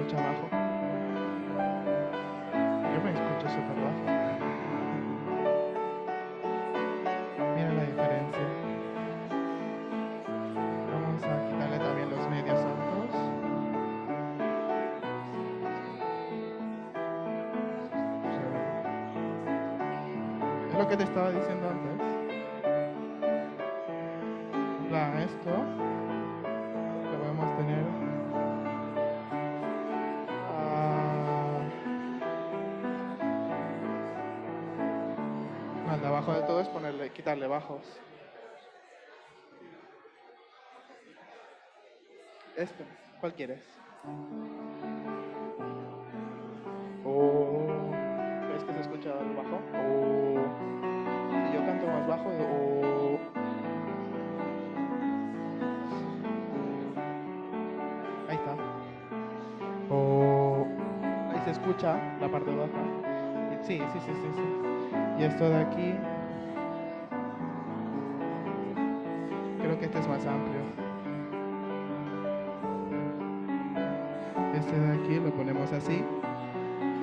Abajo. Yo me escucho súper bajo. Mira la diferencia. Vamos a quitarle también los medios altos. Es lo que te estaba diciendo antes. Esto lo podemos tener al de abajo de todo es quitarle bajos. Este, ¿cuál quieres? ¿Ves que se escucha el bajo? Si yo canto más bajo, ahí está. Ahí se escucha la parte baja. Sí. Y esto de aquí, creo que este es más amplio. Este de aquí lo ponemos así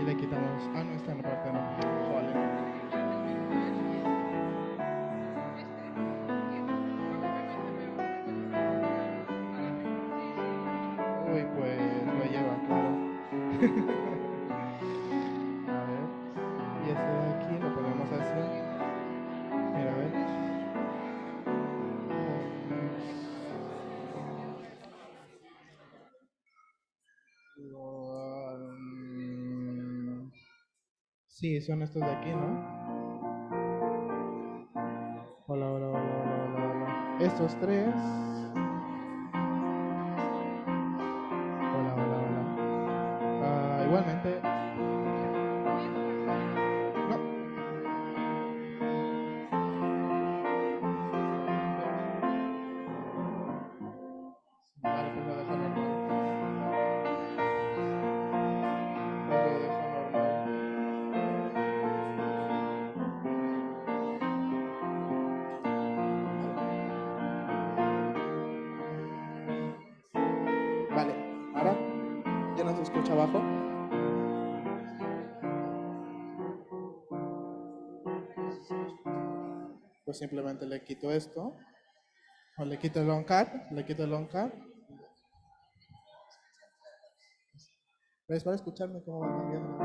y le quitamos. No, esta en la parte no. Joder. Uy, pues lo lleva, claro. A ver. Y este de aquí lo ponemos así. Mira, a ver. Sí, son estos de aquí, ¿no? Hola. Estos tres. Hola. Igualmente. No. Vale, pues lo dejo normal. Pues lo dejo normal. Vale, ahora ya no se escucha abajo. Pues simplemente le quito esto. O le quito el on cut. ¿Ves? Para escucharme cómo va cambiando.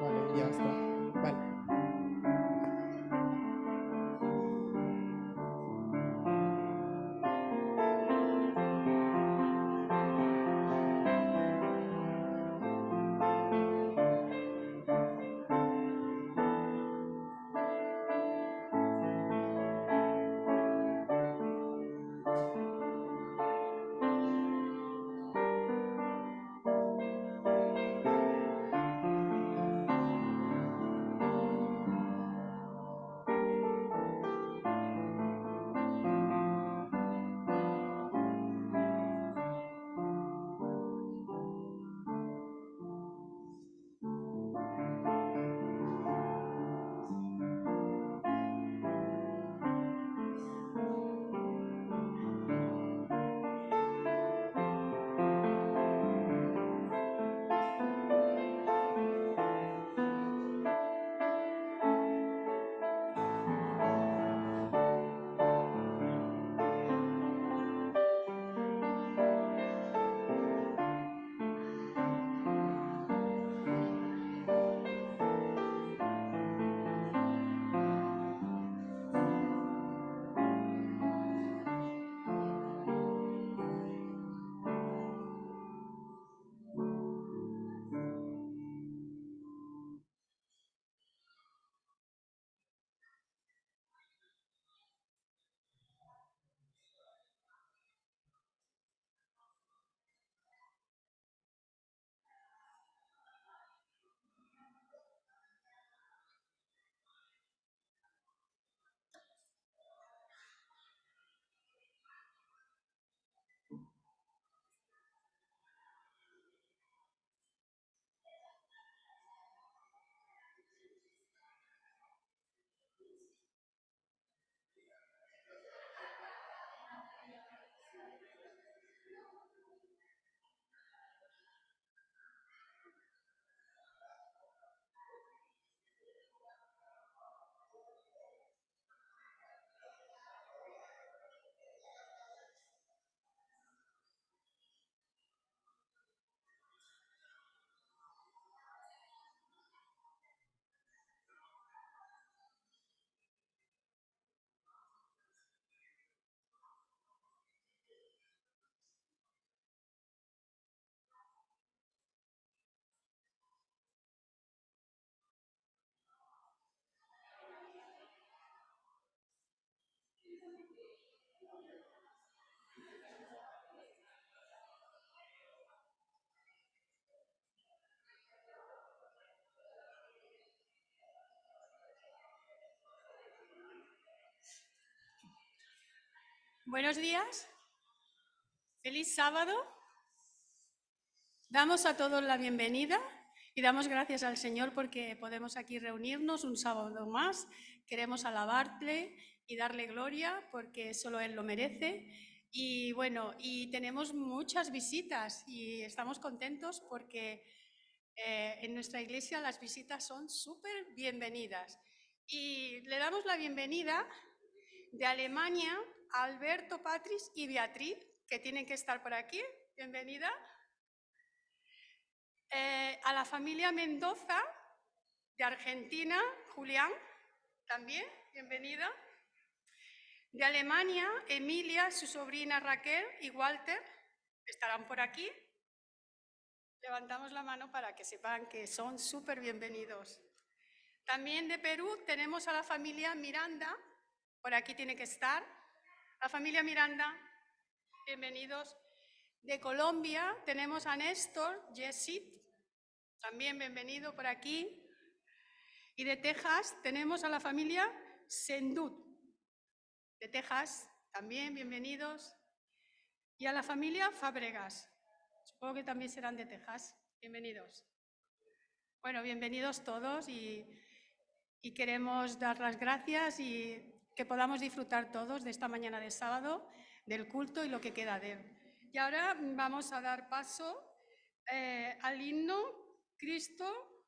Vale, ya está. Vale. Buenos días, feliz sábado. Damos a todos la bienvenida y damos gracias al Señor porque podemos aquí reunirnos un sábado más. Queremos alabarle y darle gloria porque solo Él lo merece. Y bueno, y tenemos muchas visitas y estamos contentos porque en nuestra iglesia las visitas son súper bienvenidas. Y le damos la bienvenida de Alemania a Alberto, Patrice y Beatriz, que tienen que estar por aquí. Bienvenida. A la familia Mendoza de Argentina, Julián, también, bienvenida. De Alemania, Emilia, su sobrina Raquel y Walter estarán por aquí. Levantamos la mano para que sepan que son súper bienvenidos. También de Perú tenemos a la familia Miranda, por aquí tiene que estar. La familia Miranda, bienvenidos. De Colombia tenemos a Néstor, Yesid, también bienvenido por aquí. Y de Texas tenemos a la familia Sendut. De Texas, también bienvenidos. Y a la familia Fabregas. Supongo que también serán de Texas. Bienvenidos. Bueno, bienvenidos todos y queremos dar las gracias y que podamos disfrutar todos de esta mañana de sábado, del culto y lo que queda de él. Y ahora vamos a dar paso al himno Cristo.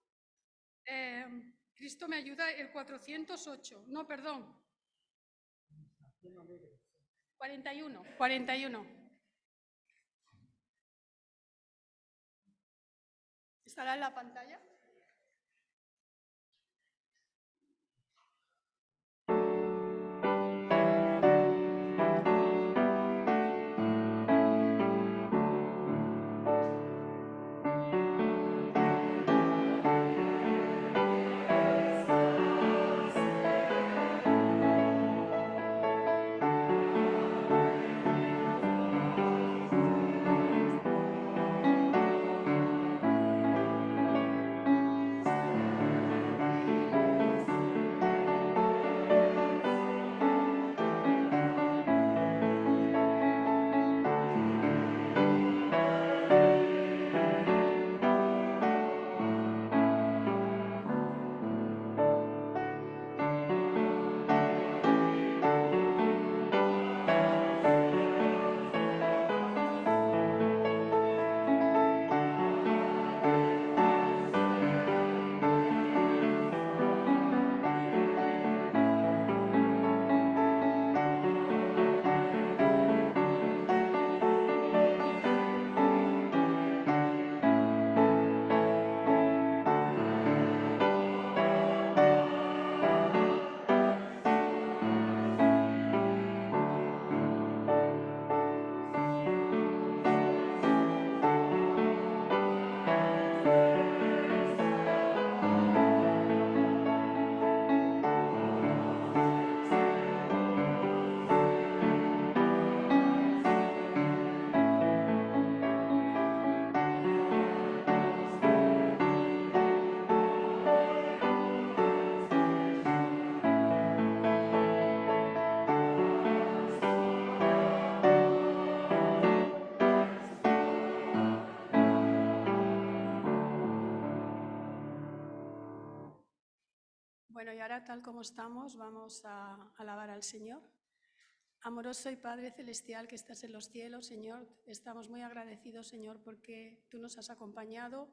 Cristo me ayuda, el 408. No, perdón. 41. ¿Estará en la pantalla? Bueno, y ahora tal como estamos, vamos a alabar al Señor. Amoroso y Padre Celestial que estás en los cielos, Señor, estamos muy agradecidos, Señor, porque tú nos has acompañado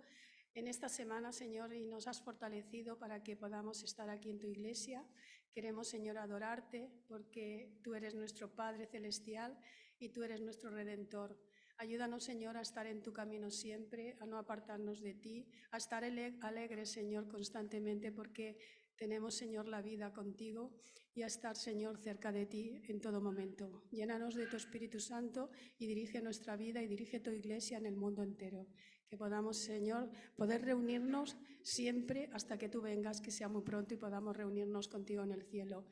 en esta semana, Señor, y nos has fortalecido para que podamos estar aquí en tu iglesia. Queremos, Señor, adorarte porque tú eres nuestro Padre Celestial y tú eres nuestro Redentor. Ayúdanos, Señor, a estar en tu camino siempre, a no apartarnos de ti, a estar alegres, Señor, constantemente, porque tenemos, Señor, la vida contigo y a estar, Señor, cerca de ti en todo momento. Llénanos de tu Espíritu Santo y dirige nuestra vida y dirige tu iglesia en el mundo entero. Que podamos, Señor, poder reunirnos siempre hasta que tú vengas, que sea muy pronto y podamos reunirnos contigo en el cielo.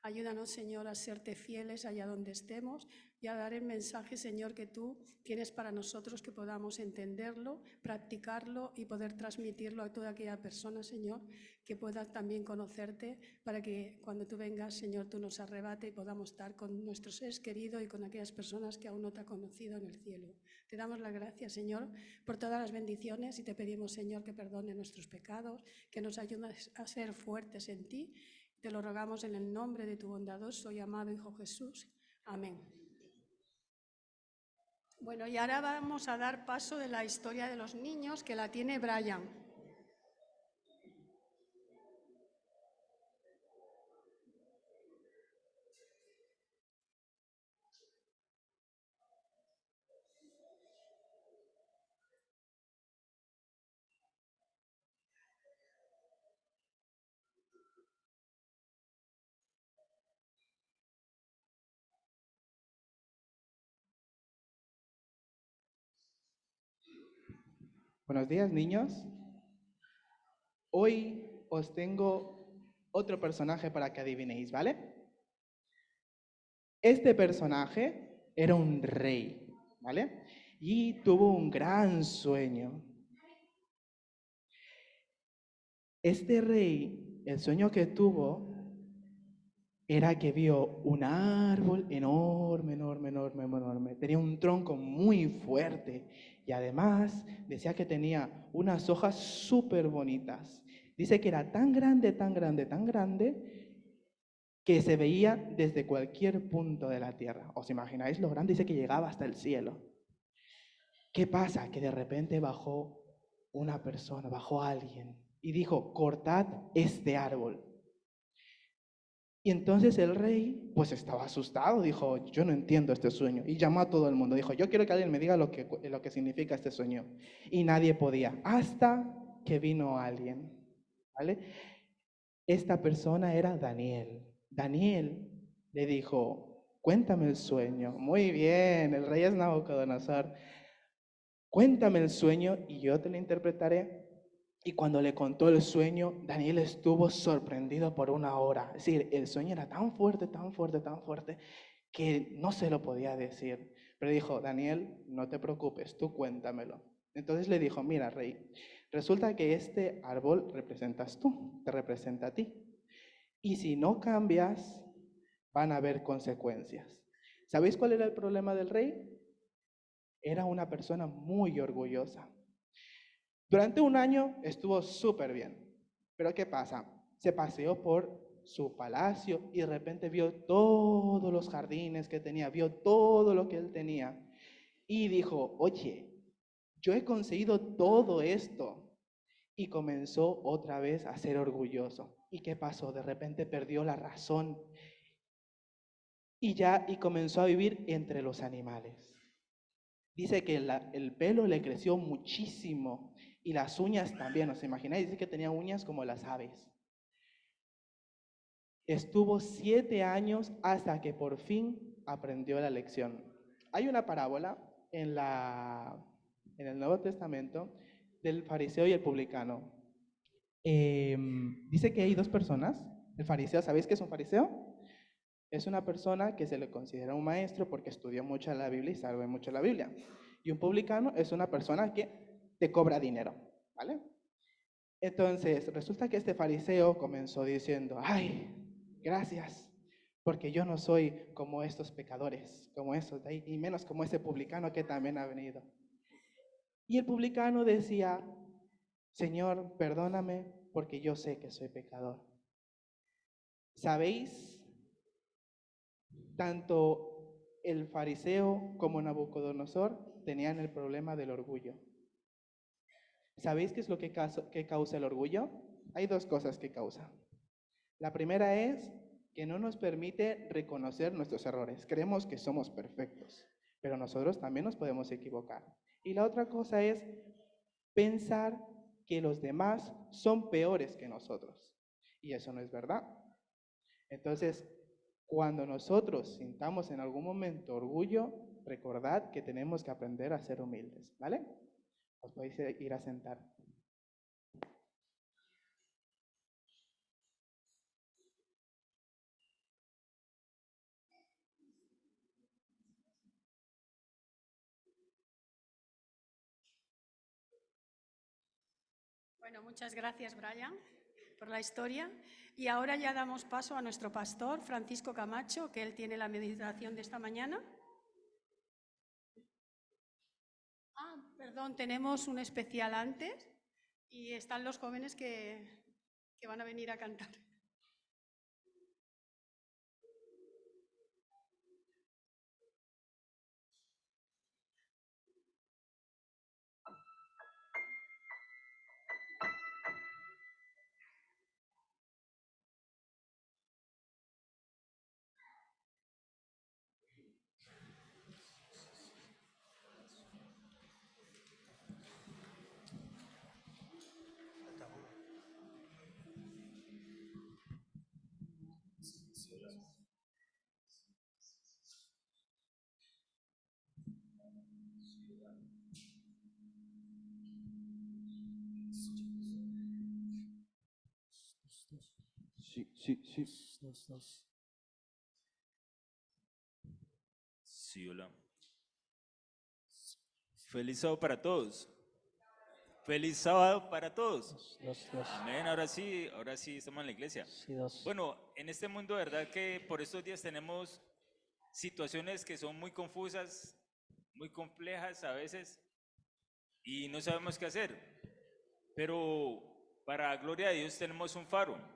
Ayúdanos, Señor, a serte fieles allá donde estemos y a dar el mensaje, Señor, que tú tienes para nosotros, que podamos entenderlo, practicarlo y poder transmitirlo a toda aquella persona, Señor, que pueda también conocerte, para que cuando tú vengas, Señor, tú nos arrebate y podamos estar con nuestros seres queridos y con aquellas personas que aún no te han conocido en el cielo. Te damos las gracias, Señor, por todas las bendiciones y te pedimos, Señor, que perdone nuestros pecados, que nos ayudes a ser fuertes en ti. Te lo rogamos en el nombre de tu bondadoso y amado Hijo Jesús. Amén. Bueno, y ahora vamos a dar paso de la historia de los niños, que la tiene Brian. Buenos días, niños. Hoy os tengo otro personaje para que adivinéis, ¿vale? Este personaje era un rey, ¿vale? Y tuvo un gran sueño. Este rey, el sueño que tuvo era que vio un árbol enorme, enorme, enorme, enorme. Tenía un tronco muy fuerte y además decía que tenía unas hojas súper bonitas. Dice que era tan grande, tan grande, tan grande que se veía desde cualquier punto de la tierra. ¿Os imagináis lo grande? Dice que llegaba hasta el cielo. ¿Qué pasa? Que de repente bajó una persona, bajó alguien y dijo, cortad este árbol. Y entonces el rey, pues estaba asustado, dijo, yo no entiendo este sueño. Y llamó a todo el mundo, dijo, yo quiero que alguien me diga lo que significa este sueño. Y nadie podía, hasta que vino alguien, ¿vale? Esta persona era Daniel. Daniel le dijo, cuéntame el sueño. Muy bien, el rey es Nabucodonosor. Cuéntame el sueño y yo te lo interpretaré. Y cuando le contó el sueño, Daniel estuvo sorprendido por una hora. Es decir, el sueño era tan fuerte, tan fuerte, tan fuerte, que no se lo podía decir. Pero dijo, Daniel, no te preocupes, tú cuéntamelo. Entonces le dijo, mira, rey, resulta que este árbol representas tú, te representa a ti. Y si no cambias, van a haber consecuencias. ¿Sabéis cuál era el problema del rey? Era una persona muy orgullosa. Durante un año estuvo súper bien. Pero ¿qué pasa? Se paseó por su palacio y de repente vio todos los jardines que tenía, vio todo lo que él tenía y dijo, oye, yo he conseguido todo esto. Y comenzó otra vez a ser orgulloso. ¿Y qué pasó? De repente perdió la razón y comenzó a vivir entre los animales. Dice que el pelo le creció muchísimo y las uñas también, ¿os imagináis? Dice que tenía uñas como las aves. Estuvo 7 años hasta que por fin aprendió la lección. Hay una parábola en el Nuevo Testamento del fariseo y el publicano. Dice que hay dos personas. El fariseo, ¿sabéis qué es un fariseo? Es una persona que se le considera un maestro porque estudió mucho la Biblia y sabe mucho la Biblia. Y un publicano es una persona que te cobra dinero, ¿vale? Entonces, resulta que este fariseo comenzó diciendo, ay, gracias, porque yo no soy como estos pecadores, como estos de ahí, y menos como ese publicano que también ha venido. Y el publicano decía, Señor, perdóname porque yo sé que soy pecador. ¿Sabéis? Tanto el fariseo como Nabucodonosor tenían el problema del orgullo. ¿Sabéis qué es lo que causa el orgullo? Hay dos cosas que causa. La primera es que no nos permite reconocer nuestros errores. Creemos que somos perfectos, pero nosotros también nos podemos equivocar. Y la otra cosa es pensar que los demás son peores que nosotros. Y eso no es verdad. Entonces, cuando nosotros sintamos en algún momento orgullo, recordad que tenemos que aprender a ser humildes, ¿vale? Os podéis ir a sentar. Bueno, muchas gracias, Brian, por la historia. Y ahora ya damos paso a nuestro pastor, Francisco Camacho, que él tiene la meditación de esta mañana. Perdón, tenemos un especial antes y están los jóvenes que van a venir a cantar. Sí. Sí, hola. Feliz sábado para todos. Feliz sábado para todos. Amén. Ahora sí estamos en la iglesia. Bueno, en este mundo, de verdad que por estos días tenemos situaciones que son muy confusas, muy complejas a veces, y no sabemos qué hacer. Pero para gloria de Dios tenemos un faro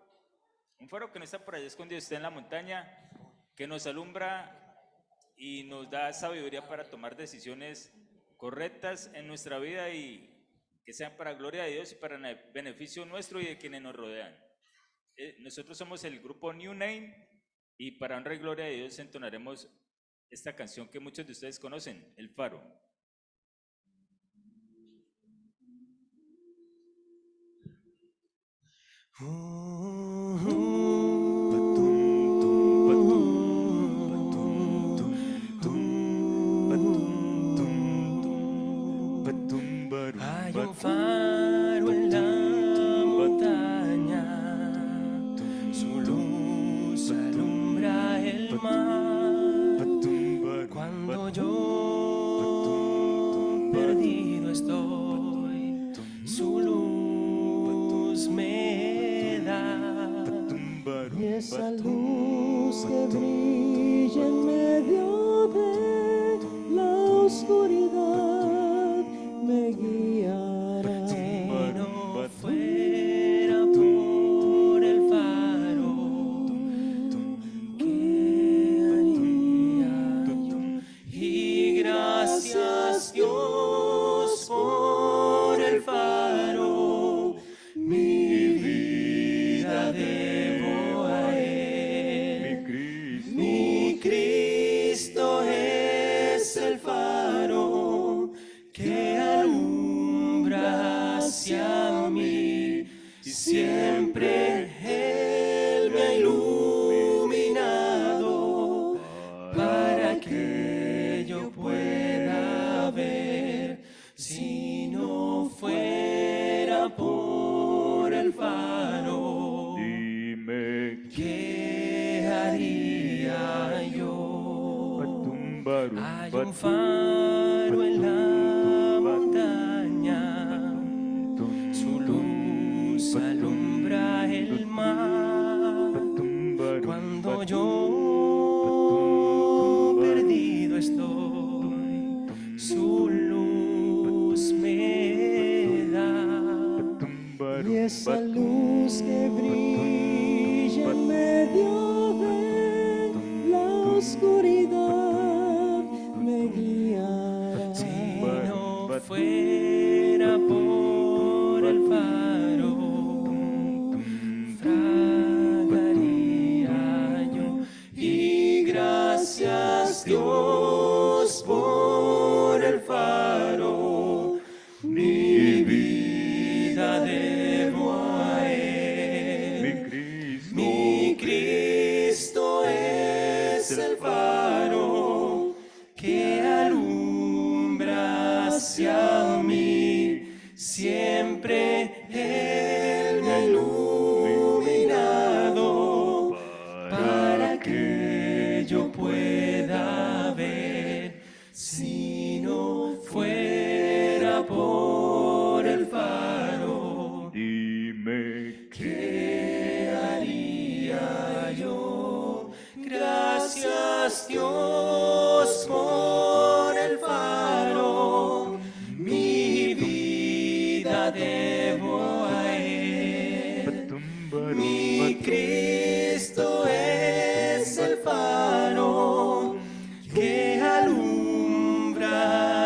que no está por allá escondido, está en la montaña, que nos alumbra y nos da sabiduría para tomar decisiones correctas en nuestra vida y que sean para gloria de Dios y para beneficio nuestro y de quienes nos rodean. Nosotros somos el grupo New Name y para honra y gloria de Dios entonaremos esta canción que muchos de ustedes conocen, El Faro. Hay un faro en la montaña, su luz alumbra el mar. Cuando yo perdido estoy, su luz me da. Y esa luz que brilla en medio de la oscuridad me guiará. Si no fuera por el faro, ¿qué haría yo? Y gracias Dios por el faro, mi vida debo a Él. Mi Cristo es el faro que alumbra hacia mí, y siempre Él me ha iluminado para que yo pueda ver. Si no fuera por el faro, Dime, ¿qué haría yo? Hay un faro en la montaña, su luz alumbra el mar. Cuando yo perdido estoy, su luz me da. Y esa luz que brilla en medio de la oscuridad me guiará. Si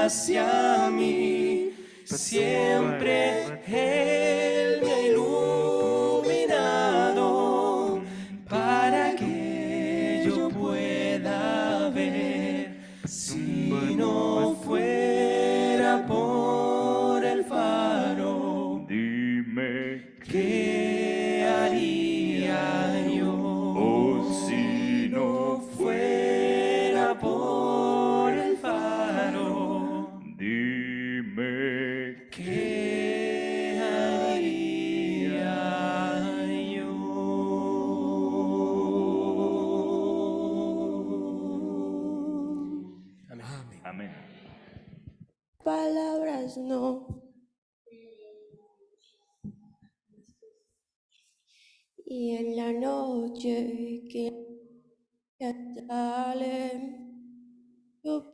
hacia mí, siempre Él me ha iluminado para que yo pueda ver. Si no fuera por el faro, Dime ¿qué haría yo? oh, Si no fuera por el faro, dime ¿qué haría yo? Amén. amén. Palabras no. Y en la noche que sale, yo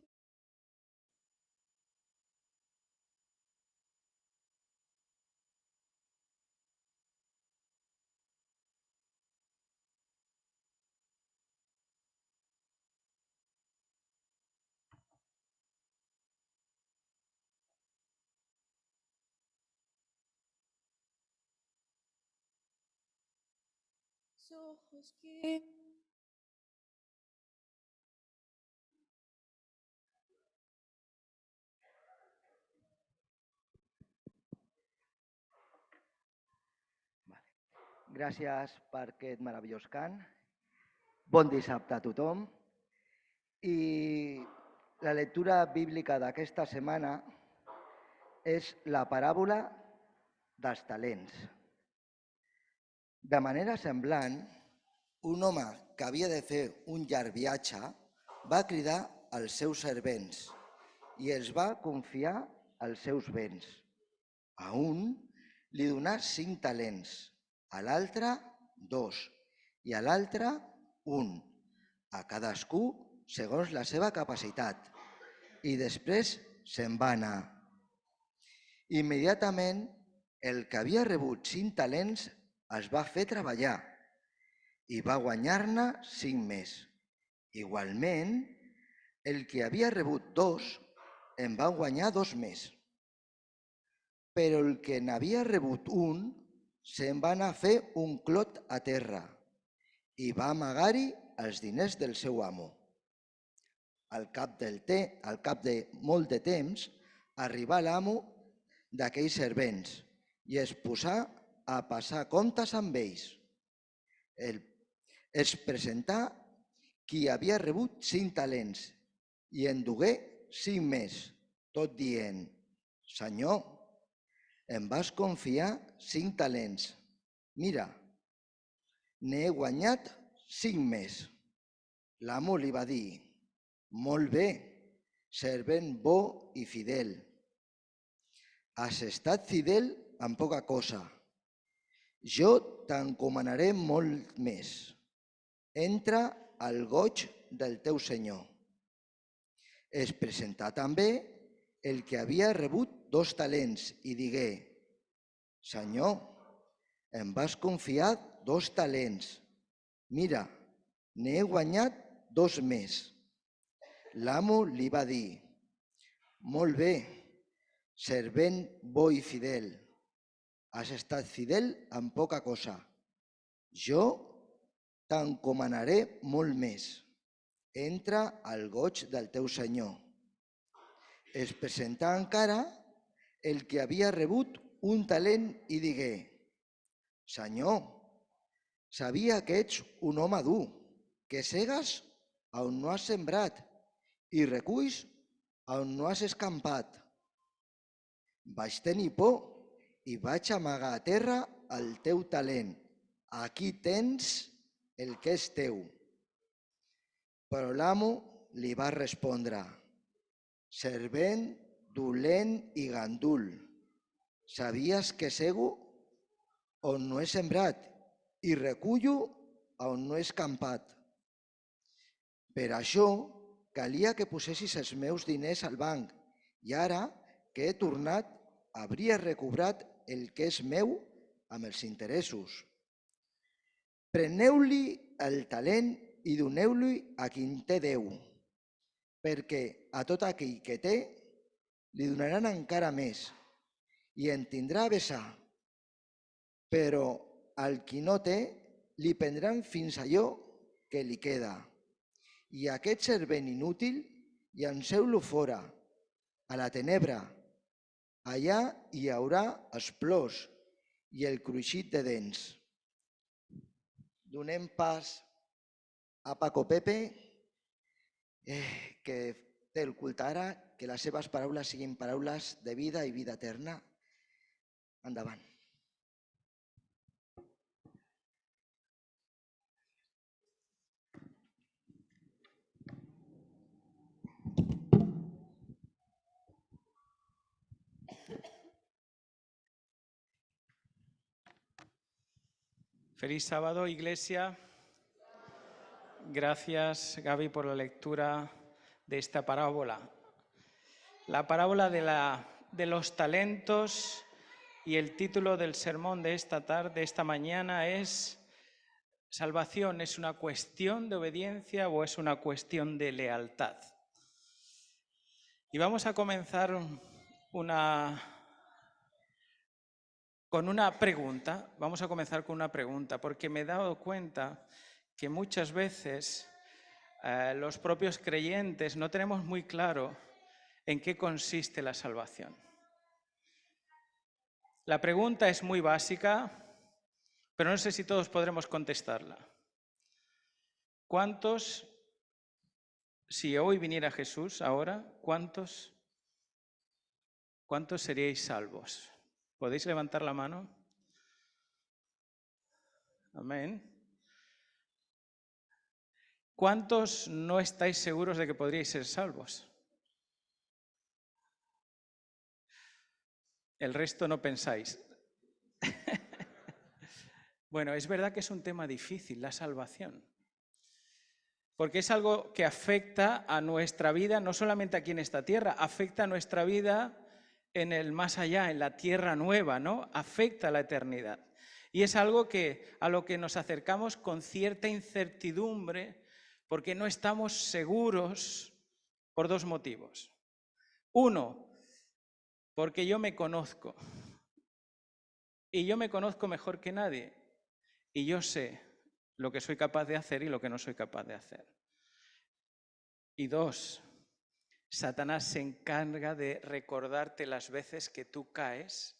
ojos que Gràcies per aquest meravellós cant. Bon dissabte a tothom. I la lectura bíblica d'aquesta setmana és la paràbola dels talents. De manera semblant, un home que havia de fer un llarg viatge va cridar als seus servents i els va confiar els seus béns. A un li donà 5 talents, a l'altre 2 i a l'altre 1, a cadascú segons la seva capacitat, i després se'n va anar. Immediatament, el que havia rebut 5 talents es va fer treballar i va guanyar-ne 5 més. Igualment, el que havia rebut 2 en va guanyar 2 més. Però el que n'havia rebut 1 se'n va anar a fer un clot a terra i va amagar-hi els diners del seu amo. Al cap de molt de temps, arribà l'amo d'aquells servents i es posà a passar comptes amb ells. Es presentà qui havia rebut 5 talents i en dugué 5 més, tot dient: «Senyor, em vas confiar 5 talents. Mira, n'he guanyat 5 més». L'amo li va dir: «Molt bé, servent bo i fidel. Has estat fidel en poca cosa. Jo t'encomanaré molt més. Entra al goig del teu senyor». Es presentà també el que havia rebut 2 talents i digué: «Senyor, em vas confiar 2 talents. Mira, n'he guanyat 2 més». L'amo li va dir: «Molt bé, servent bo i fidel. Has estat fidel en poca cosa. Jo t'encomanaré molt més. Entra al goig del teu senyor». Es presentà encara el que havia rebut 1 talent i digué: «Senyor, sabia que ets un home dur, que segues on no has sembrat i reculls on no has escampat. Vaig tenir por i vaig amagar a terra el teu talent. Aquí tens el que és teu». Però l'amo li va respondre: «Servent dolent i gandul, sabies que sego on no he sembrat i recullo on no he escampat. Per això calia que posessis els meus diners al banc i ara que he tornat hauria recobrat el que és meu amb els interessos. Preneu-li el talent i doneu-li a qui en té 10, perquè a tot aquell que té li donaran encara més i en tindrà a vessar, però al qui no té li prendran fins allò que li queda. I aquest servent inútil llanceu-lo fora, a la tenebra. Allà hi haurà els plors i el cruixit de dents. Donem pas a Paco Pepe, que té el culte ara, que les seves paraules siguin paraules de vida i vida eterna. Endavant. Feliz sábado, Iglesia. Gracias, Gaby, por la lectura de esta parábola. La parábola de los talentos, y el título del sermón de esta tarde, de esta mañana, es ¿salvación es una cuestión de obediencia o es una cuestión de lealtad? Y vamos a comenzar con una pregunta. Vamos a comenzar con una pregunta, porque me he dado cuenta que muchas veces los propios creyentes no tenemos muy claro en qué consiste la salvación. La pregunta es muy básica, pero no sé si todos podremos contestarla. ¿Cuántos, si hoy viniera Jesús ahora, cuántos seríais salvos? ¿Podéis levantar la mano? Amén. ¿Cuántos no estáis seguros de que podríais ser salvos? El resto no pensáis. Bueno, es verdad que es un tema difícil, la salvación. Porque es algo que afecta a nuestra vida, no solamente aquí en esta tierra, afecta a nuestra vida en el más allá, en la tierra nueva, ¿no? Afecta a la eternidad. Y es algo a lo que nos acercamos con cierta incertidumbre, porque no estamos seguros por dos motivos. Uno, porque yo me conozco. Y yo me conozco mejor que nadie. Y yo sé lo que soy capaz de hacer y lo que no soy capaz de hacer. Y dos, Satanás se encarga de recordarte las veces que tú caes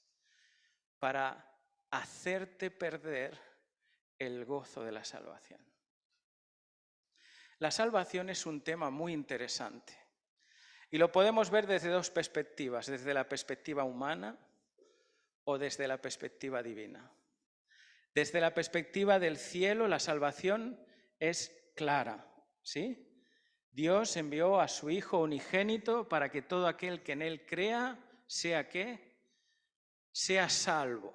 para hacerte perder el gozo de la salvación. La salvación es un tema muy interesante y lo podemos ver desde dos perspectivas, desde la perspectiva humana o desde la perspectiva divina. Desde la perspectiva del cielo, la salvación es clara, ¿sí? Dios envió a su Hijo unigénito para que todo aquel que en Él crea, sea ¿qué? Sea salvo.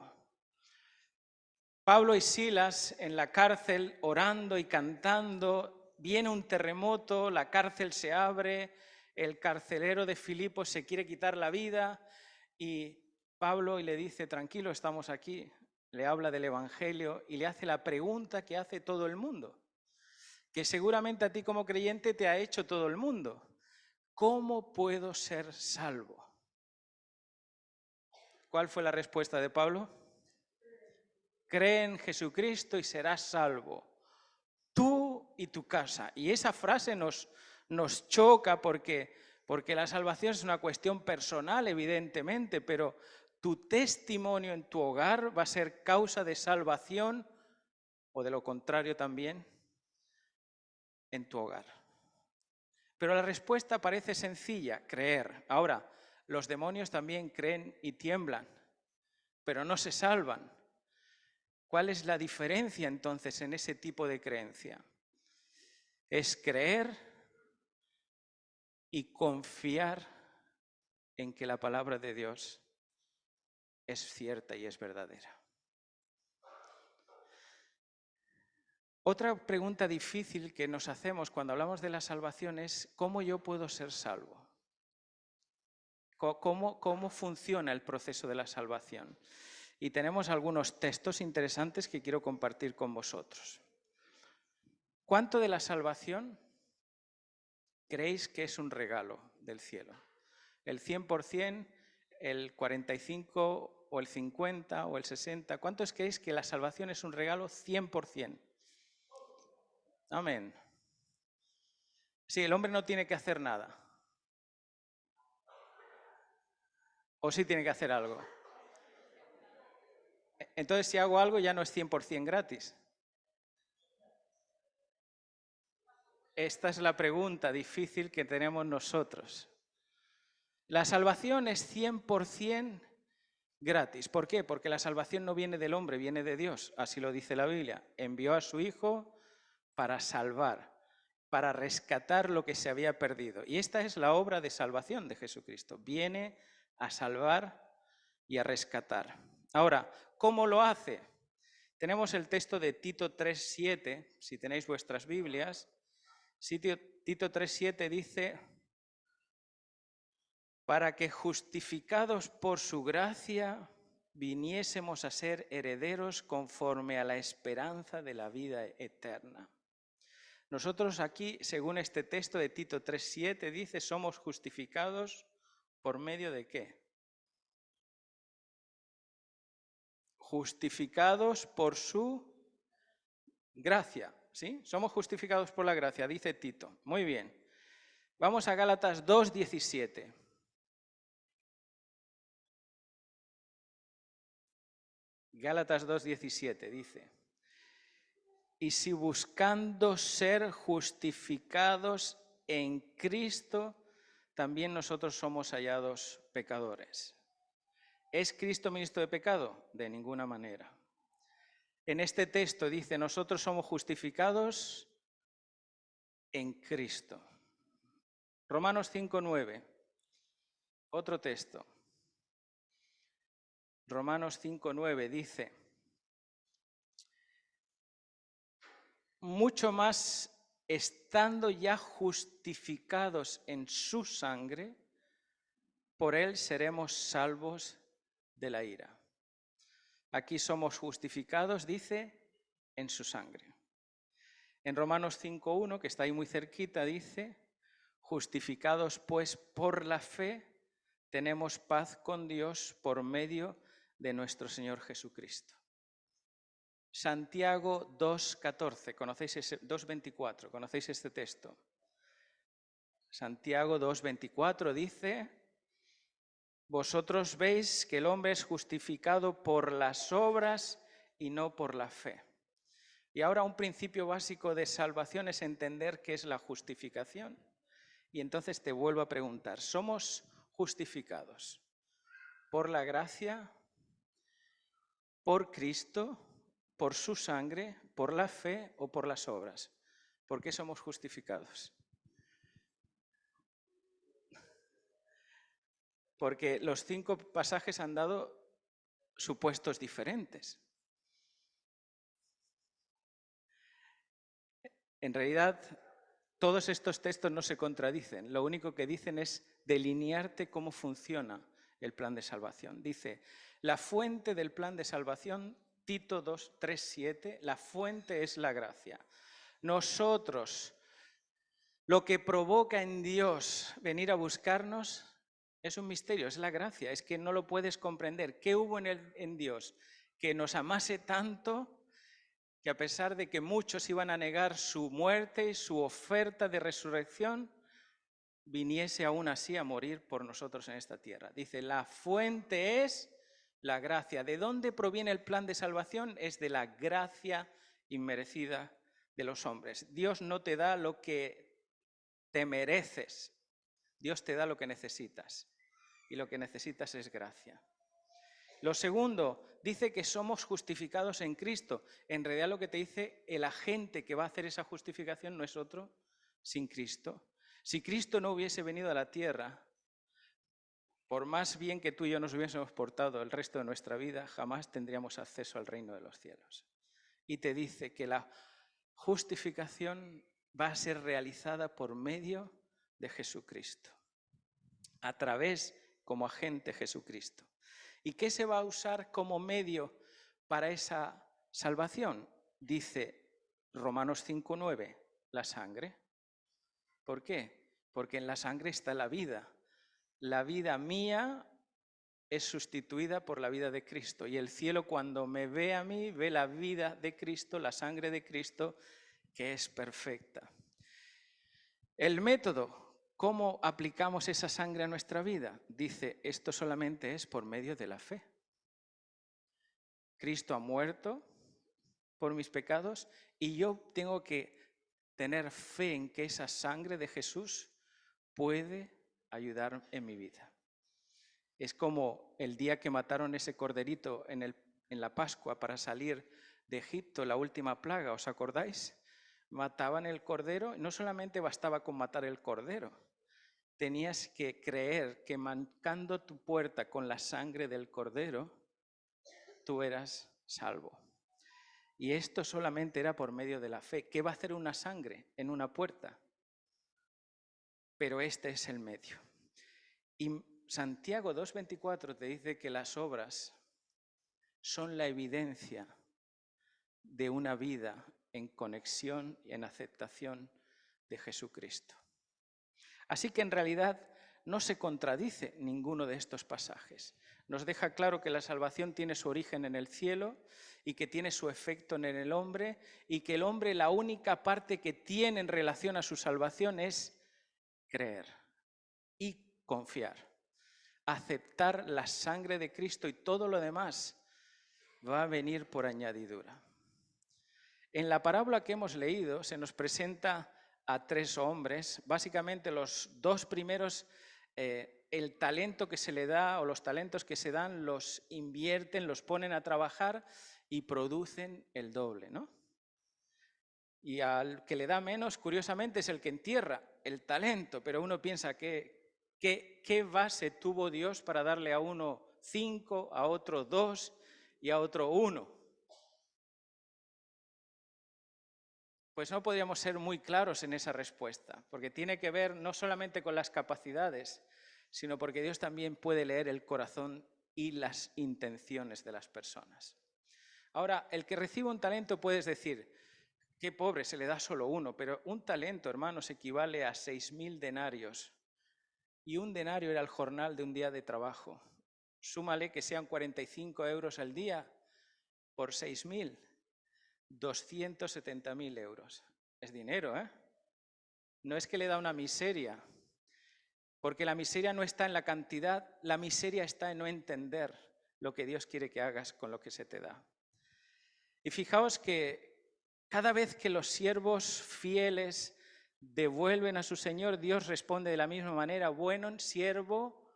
Pablo y Silas en la cárcel orando y cantando, viene un terremoto, la cárcel se abre, el carcelero de Filipos se quiere quitar la vida y Pablo le dice, tranquilo, estamos aquí, le habla del Evangelio y le hace la pregunta que hace todo el mundo, que seguramente a ti como creyente te ha hecho todo el mundo. ¿Cómo puedo ser salvo? ¿Cuál fue la respuesta de Pablo? Cree en Jesucristo y serás salvo, tú y tu casa. Y esa frase nos choca porque la salvación es una cuestión personal, evidentemente, pero tu testimonio en tu hogar va a ser causa de salvación o de lo contrario también en tu hogar. Pero la respuesta parece sencilla, creer. Ahora, los demonios también creen y tiemblan, pero no se salvan. ¿Cuál es la diferencia entonces en ese tipo de creencia? Es creer y confiar en que la palabra de Dios es cierta y es verdadera. Otra pregunta difícil que nos hacemos cuando hablamos de la salvación es ¿cómo yo puedo ser salvo? ¿Cómo funciona el proceso de la salvación? Y tenemos algunos textos interesantes que quiero compartir con vosotros. ¿Cuánto de la salvación creéis que es un regalo del cielo? ¿El 100%, el 45% o el 50% o el 60%? ¿Cuántos creéis que la salvación es un regalo 100%? Amén. Sí, el hombre no tiene que hacer nada. ¿O sí tiene que hacer algo? Entonces, si hago algo, ya no es 100% gratis. Esta es la pregunta difícil que tenemos nosotros. La salvación es 100% gratis. ¿Por qué? Porque la salvación no viene del hombre, viene de Dios. Así lo dice la Biblia. Envió a su Hijo para salvar, para rescatar lo que se había perdido. Y esta es la obra de salvación de Jesucristo. Viene a salvar y a rescatar. Ahora, ¿cómo lo hace? Tenemos el texto de Tito 3:7, si tenéis vuestras Biblias. Tito 3:7 dice: para que justificados por su gracia viniésemos a ser herederos conforme a la esperanza de la vida eterna. Nosotros aquí, según este texto de Tito 3:7, dice, somos justificados ¿por medio de qué? Justificados por su gracia, ¿sí? Somos justificados por la gracia, dice Tito. Muy bien. Vamos a Gálatas 2:17. Gálatas 2:17 dice: y si buscando ser justificados en Cristo, también nosotros somos hallados pecadores. ¿Es Cristo ministro de pecado? De ninguna manera. En este texto dice, nosotros somos justificados en Cristo. Romanos 5:9, otro texto. Romanos 5:9 dice: mucho más estando ya justificados en su sangre, por él seremos salvos de la ira. Aquí somos justificados, dice, en su sangre. En Romanos 5:1, que está ahí muy cerquita, dice: justificados pues por la fe, tenemos paz con Dios por medio de nuestro Señor Jesucristo. Santiago 2:14, conocéis ese 2:24, conocéis este texto. Santiago 2:24 dice: vosotros veis que el hombre es justificado por las obras y no por la fe. Y ahora un principio básico de salvación es entender qué es la justificación. Y entonces te vuelvo a preguntar, ¿somos justificados por la gracia, por Cristo, por su sangre, por la fe o por las obras? ¿Por qué somos justificados? Porque los 5 pasajes han dado supuestos diferentes. En realidad, todos estos textos no se contradicen. Lo único que dicen es delinearte cómo funciona el plan de salvación. Dice, la fuente del plan de salvación, Tito 2:3-7, la fuente es la gracia. Nosotros, lo que provoca en Dios venir a buscarnos es un misterio, es la gracia, es que no lo puedes comprender. ¿Qué hubo en Dios? Que nos amase tanto que a pesar de que muchos iban a negar su muerte y su oferta de resurrección, viniese aún así a morir por nosotros en esta tierra. Dice, la fuente es la gracia. ¿De dónde proviene el plan de salvación? Es de la gracia inmerecida de los hombres. Dios no te da lo que te mereces, Dios te da lo que necesitas. Y lo que necesitas es gracia. Lo segundo, dice que somos justificados en Cristo. En realidad lo que te dice el agente que va a hacer esa justificación no es otro sin Cristo. Si Cristo no hubiese venido a la tierra, por más bien que tú y yo nos hubiésemos portado el resto de nuestra vida, jamás tendríamos acceso al reino de los cielos. Y te dice que la justificación va a ser realizada por medio de Jesucristo, a través como agente Jesucristo. ¿Y qué se va a usar como medio para esa salvación? Dice Romanos 5:9, la sangre. ¿Por qué? Porque en la sangre está la vida. la vida mía es sustituida por la vida de Cristo. Y el cielo, cuando me ve a mí, ve la vida de Cristo, la sangre de Cristo, que es perfecta. El método, ¿cómo aplicamos esa sangre a nuestra vida? Dice, esto solamente es por medio de la fe. Cristo ha muerto por mis pecados y yo tengo que tener fe en que esa sangre de Jesús puede ayudar en mi vida. Es como el día que mataron ese corderito en la Pascua para salir de Egipto, la última plaga, ¿os acordáis? Mataban el cordero, no solamente bastaba con matar el cordero, tenías que creer que marcando tu puerta con la sangre del cordero, tú eras salvo. Y esto solamente era por medio de la fe. ¿Qué va a hacer una sangre en una puerta? Pero este es el medio. Y Santiago 2:24 te dice que las obras son la evidencia de una vida en conexión y en aceptación de Jesucristo. Así que en realidad no se contradice ninguno de estos pasajes. Nos deja claro que la salvación tiene su origen en el cielo y que tiene su efecto en el hombre y que el hombre, la única parte que tiene en relación a su salvación es creer y confiar. Aceptar la sangre de Cristo y todo lo demás va a venir por añadidura. En la parábola que hemos leído se nos presenta a 3 hombres, básicamente los 2 primeros, el talento que se le da o los talentos que se dan los invierten, los ponen a trabajar y producen el doble, ¿no? Y al que le da menos, curiosamente, es el que entierra el talento, pero uno piensa ¿qué base tuvo Dios para darle a uno 5, a otro 2 y a otro 1? Pues no podríamos ser muy claros en esa respuesta, porque tiene que ver no solamente con las capacidades, sino porque Dios también puede leer el corazón y las intenciones de las personas. Ahora, el que recibe un talento puedes decir, qué pobre, se le da solo 1, pero un talento, hermanos, equivale a 6.000 denarios. Y un denario era el jornal de un día de trabajo. Súmale que sean 45 euros al día por 6.000. 270.000 euros. Es dinero, ¿eh? No es que le da una miseria, porque la miseria no está en la cantidad, la miseria está en no entender lo que Dios quiere que hagas con lo que se te da. Y fijaos que cada vez que los siervos fieles devuelven a su Señor, Dios responde de la misma manera, buen siervo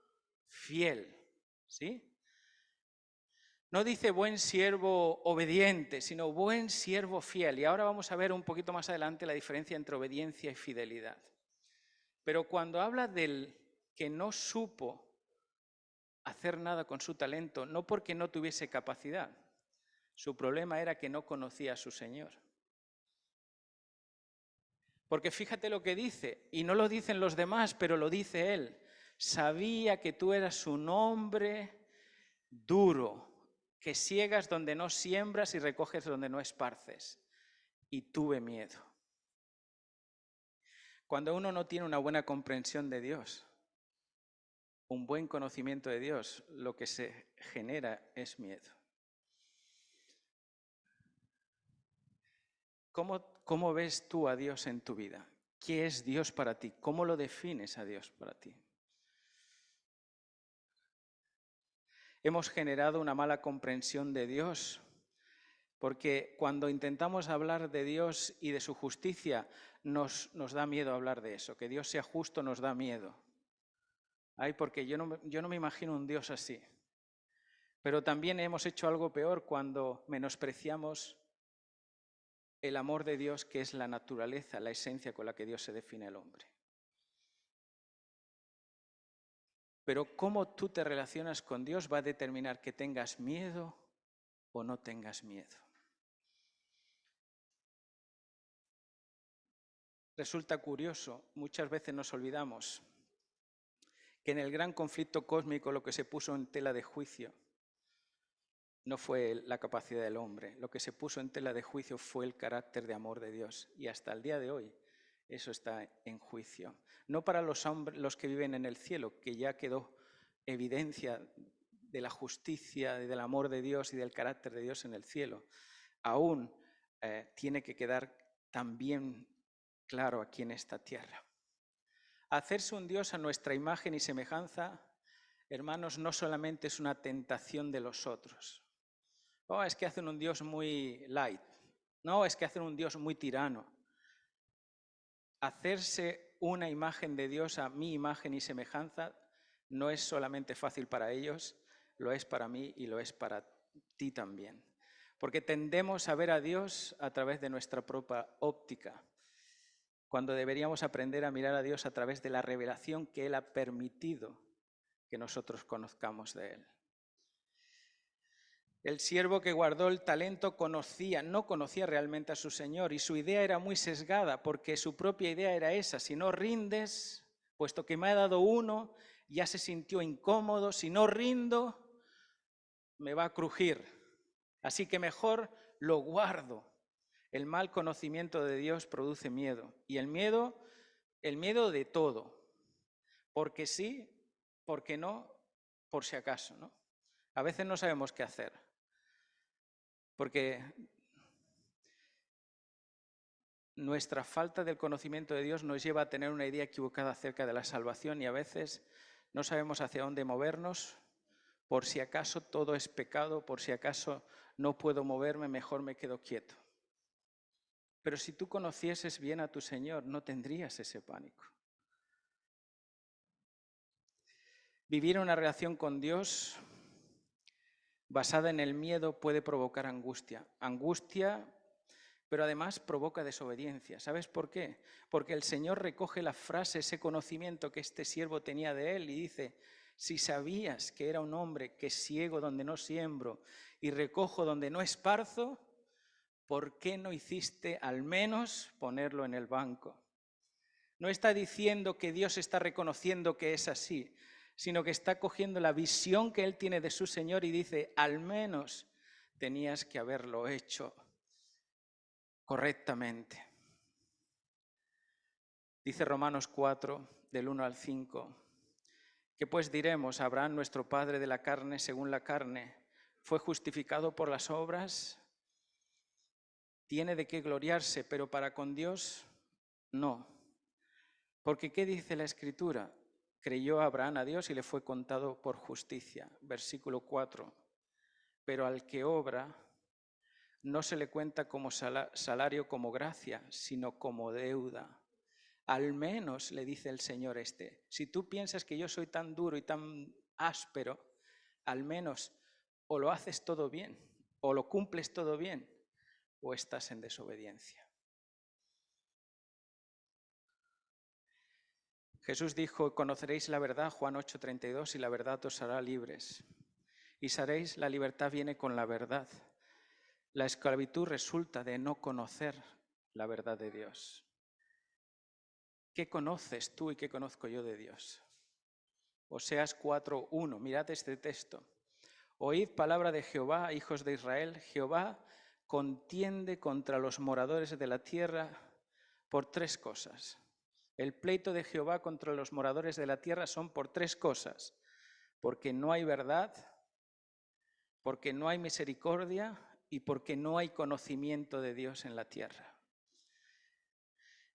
fiel, ¿sí? No dice buen siervo obediente, sino buen siervo fiel. Y ahora vamos a ver un poquito más adelante la diferencia entre obediencia y fidelidad. Pero cuando habla del que no supo hacer nada con su talento, no porque no tuviese capacidad, su problema era que no conocía a su Señor. Porque fíjate lo que dice, y no lo dicen los demás, pero lo dice él. Sabía que tú eras un hombre duro, que siegas donde no siembras y recoges donde no esparces. Y tuve miedo. Cuando uno no tiene una buena comprensión de Dios, un buen conocimiento de Dios, lo que se genera es miedo. ¿Cómo ves tú a Dios en tu vida? ¿Qué es Dios para ti? ¿Cómo lo defines a Dios para ti? Hemos generado una mala comprensión de Dios, porque cuando intentamos hablar de Dios y de su justicia, nos da miedo hablar de eso. Que Dios sea justo nos da miedo. Ay, porque yo no me imagino un Dios así. Pero también hemos hecho algo peor cuando menospreciamos el amor de Dios, que es la naturaleza, la esencia con la que Dios se define al hombre. Pero cómo tú te relacionas con Dios va a determinar que tengas miedo o no tengas miedo. Resulta curioso, muchas veces nos olvidamos que en el gran conflicto cósmico lo que se puso en tela de juicio no fue la capacidad del hombre, lo que se puso en tela de juicio fue el carácter de amor de Dios. Y hasta el día de hoy eso está en juicio. No para los hombres, los que viven en el cielo, que ya quedó evidencia de la justicia y del amor de Dios y del carácter de Dios en el cielo. Aún tiene que quedar también claro aquí en esta tierra. Hacerse un Dios a nuestra imagen y semejanza, hermanos, no solamente es una tentación de los otros. Oh, es que hacen un Dios muy light. No, es que hacen un Dios muy tirano. Hacerse una imagen de Dios a mi imagen y semejanza no es solamente fácil para ellos, lo es para mí y lo es para ti también. Porque tendemos a ver a Dios a través de nuestra propia óptica, cuando deberíamos aprender a mirar a Dios a través de la revelación que Él ha permitido que nosotros conozcamos de Él. El siervo que guardó el talento no conocía realmente a su Señor, y su idea era muy sesgada, porque su propia idea era esa: si no rindes, puesto que me ha dado uno, ya se sintió incómodo, si no rindo, me va a crujir, así que mejor lo guardo. El mal conocimiento de Dios produce miedo, y el miedo de todo, porque sí, porque no, por si acaso, ¿no? A veces no sabemos qué hacer, porque nuestra falta del conocimiento de Dios nos lleva a tener una idea equivocada acerca de la salvación, y a veces no sabemos hacia dónde movernos. Por si acaso todo es pecado, por si acaso no puedo moverme, mejor me quedo quieto. Pero si tú conocieses bien a tu Señor, no tendrías ese pánico. Vivir una relación con Dios basada en el miedo puede provocar angustia. Angustia, pero además provoca desobediencia. ¿Sabes por qué? Porque el Señor recoge la frase, ese conocimiento que este siervo tenía de Él, y dice: si sabías que era un hombre que ciego donde no siembro y recojo donde no esparzo, ¿por qué no hiciste al menos ponerlo en el banco? No está diciendo que Dios está reconociendo que es así, sino que está cogiendo la visión que Él tiene de su Señor y dice: al menos tenías que haberlo hecho correctamente. Dice Romanos 4, del 1 al 5, ¿qué pues diremos? ¿Abraham, nuestro padre de la carne, según la carne, fue justificado por las obras? Tiene de qué gloriarse, pero para con Dios no. Porque ¿qué dice la Escritura? Creyó Abraham a Dios y le fue contado por justicia. Versículo 4. Pero al que obra no se le cuenta como salario, como gracia, sino como deuda. Al menos, le dice el Señor si tú piensas que yo soy tan duro y tan áspero, al menos o lo haces todo bien, o lo cumples todo bien, o estás en desobediencia. Jesús dijo: conoceréis la verdad, Juan 8:32, y la verdad os hará libres. Y sabéis, la libertad viene con la verdad. La esclavitud resulta de no conocer la verdad de Dios. ¿Qué conoces tú y qué conozco yo de Dios? Oseas 4:1, mirad este texto. Oíd palabra de Jehová, hijos de Israel. Jehová contiende contra los moradores de la tierra por 3 cosas. El pleito de Jehová contra los moradores de la tierra son por 3 cosas: porque no hay verdad, porque no hay misericordia y porque no hay conocimiento de Dios en la tierra.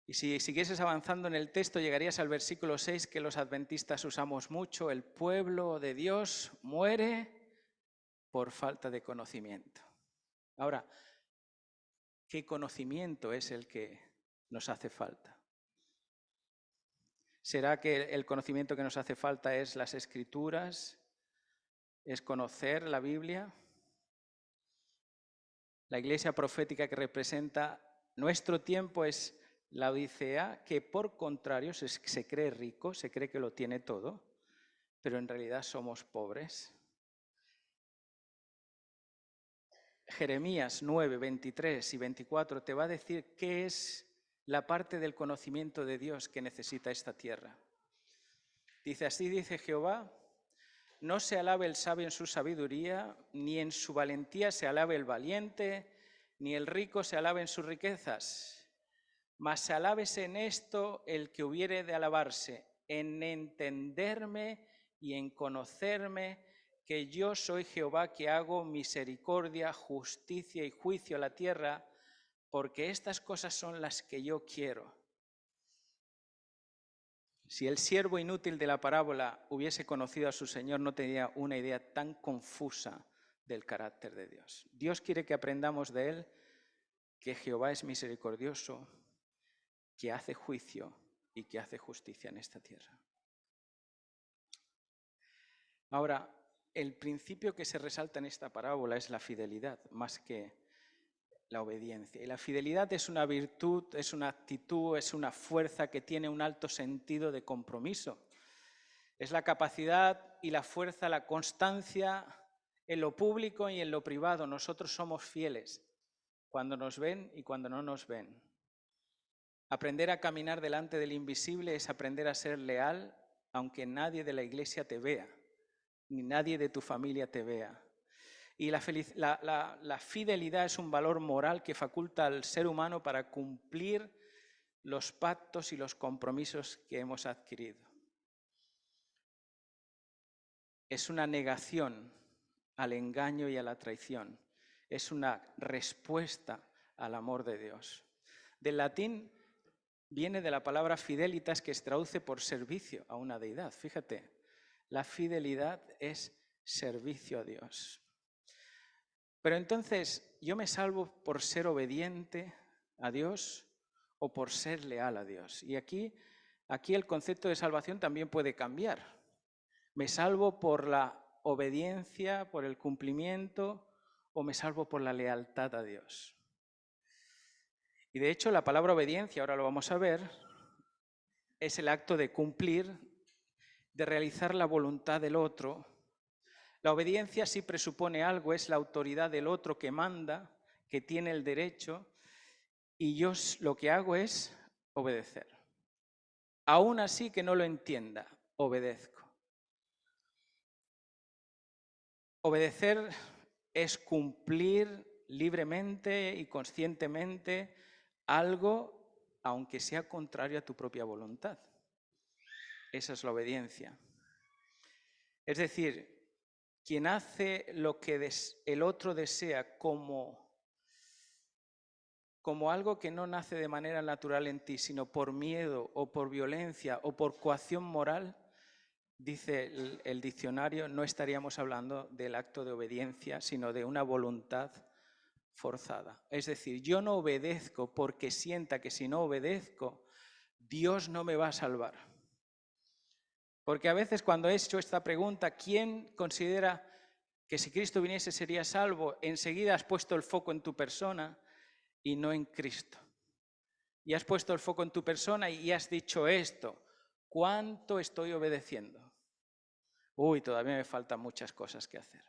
Y si siguieses avanzando en el texto, llegarías al versículo 6, que los adventistas usamos mucho: el pueblo de Dios muere por falta de conocimiento. Ahora, ¿qué conocimiento es el que nos hace falta? ¿Será que el conocimiento que nos hace falta es las Escrituras? ¿Es conocer la Biblia? La iglesia profética que representa nuestro tiempo es la Odisea, que por contrario se cree rico, se cree que lo tiene todo, pero en realidad somos pobres. Jeremías 9, 23 y 24 te va a decir qué es la parte del conocimiento de Dios que necesita esta tierra. Dice: así dice Jehová: no se alabe el sabio en su sabiduría, ni en su valentía se alabe el valiente, ni el rico se alabe en sus riquezas, Mas alábese en esto el que hubiere de alabarse, en entenderme y en conocerme, que yo soy Jehová, que hago misericordia, justicia y juicio a la tierra, porque estas cosas son las que yo quiero. Si el siervo inútil de la parábola hubiese conocido a su Señor, no tendría una idea tan confusa del carácter de Dios. Dios quiere que aprendamos de Él que Jehová es misericordioso, que hace juicio y que hace justicia en esta tierra. Ahora, el principio que se resalta en esta parábola es la fidelidad, más que la obediencia. Y la fidelidad es una virtud, es una actitud, es una fuerza que tiene un alto sentido de compromiso. Es la capacidad y la fuerza, la constancia en lo público y en lo privado. Nosotros somos fieles cuando nos ven y cuando no nos ven. Aprender a caminar delante del invisible es aprender a ser leal, aunque nadie de la iglesia te vea, ni nadie de tu familia te vea. Y la fidelidad es un valor moral que faculta al ser humano para cumplir los pactos y los compromisos que hemos adquirido. Es una negación al engaño y a la traición. Es una respuesta al amor de Dios. Del latín viene de la palabra fidelitas, que se traduce por servicio a una deidad. Fíjate, la fidelidad es servicio a Dios. Pero entonces, ¿yo me salvo por ser obediente a Dios o por ser leal a Dios? Y aquí el concepto de salvación también puede cambiar. ¿Me salvo por la obediencia, por el cumplimiento, o me salvo por la lealtad a Dios? Y de hecho la palabra obediencia, ahora lo vamos a ver, es el acto de cumplir, de realizar la voluntad del otro. La obediencia sí presupone algo, es la autoridad del otro que manda, que tiene el derecho, y yo lo que hago es obedecer. Aún así que no lo entienda, obedezco. Obedecer es cumplir libremente y conscientemente algo, aunque sea contrario a tu propia voluntad. Esa es la obediencia. Es decir, quien hace lo que el otro desea como algo que no nace de manera natural en ti, sino por miedo o por violencia o por coacción moral, dice el diccionario, no estaríamos hablando del acto de obediencia, sino de una voluntad forzada. Es decir, yo no obedezco porque sienta que si no obedezco, Dios no me va a salvar. Porque a veces cuando he hecho esta pregunta, ¿quién considera que si Cristo viniese sería salvo? Enseguida has puesto el foco en tu persona y no en Cristo. Y has puesto el foco en tu persona y has dicho esto, ¿cuánto estoy obedeciendo? Uy, todavía me faltan muchas cosas que hacer.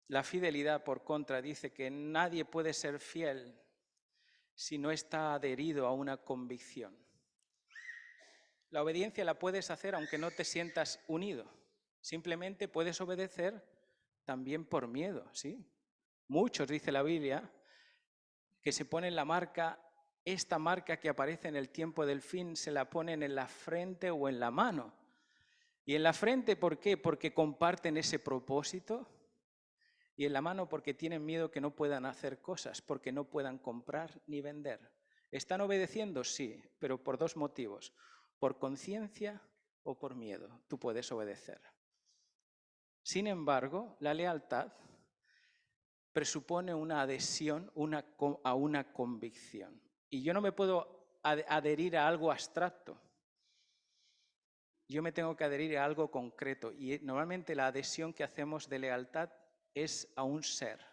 La fidelidad, por contra, dice que nadie puede ser fiel si no está adherido a una convicción. La obediencia la puedes hacer aunque no te sientas unido. Simplemente puedes obedecer también por miedo, ¿sí? Muchos, dice la Biblia, que se ponen la marca, esta marca que aparece en el tiempo del fin, se la ponen en la frente o en la mano. Y en la frente, ¿por qué? Porque comparten ese propósito. Y en la mano porque tienen miedo que no puedan hacer cosas, porque no puedan comprar ni vender. ¿Están obedeciendo? Sí, pero por dos motivos. Por conciencia o por miedo. Tú puedes obedecer. Sin embargo, la lealtad presupone una adhesión a una convicción. Y yo no me puedo adherir a algo abstracto. Yo me tengo que adherir a algo concreto. Y normalmente la adhesión que hacemos de lealtad es a un ser,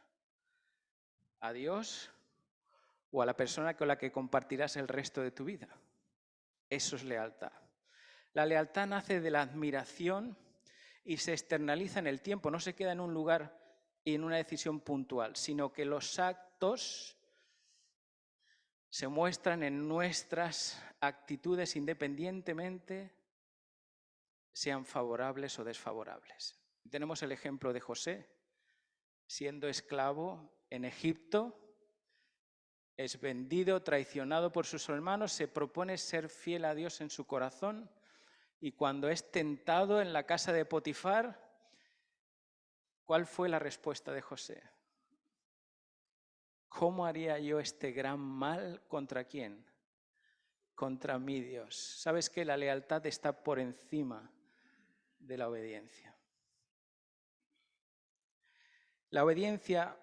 a Dios o a la persona con la que compartirás el resto de tu vida. Eso es lealtad. La lealtad nace de la admiración y se externaliza en el tiempo, no se queda en un lugar y en una decisión puntual, sino que los actos se muestran en nuestras actitudes independientemente sean favorables o desfavorables. Tenemos el ejemplo de José. siendo esclavo en Egipto, es vendido, traicionado por sus hermanos, se propone ser fiel a Dios en su corazón y cuando es tentado en la casa de Potifar, ¿cuál fue la respuesta de José? ¿Cómo haría yo este gran mal contra quién? Contra mi Dios. ¿Sabes que la lealtad está por encima de la obediencia? La obediencia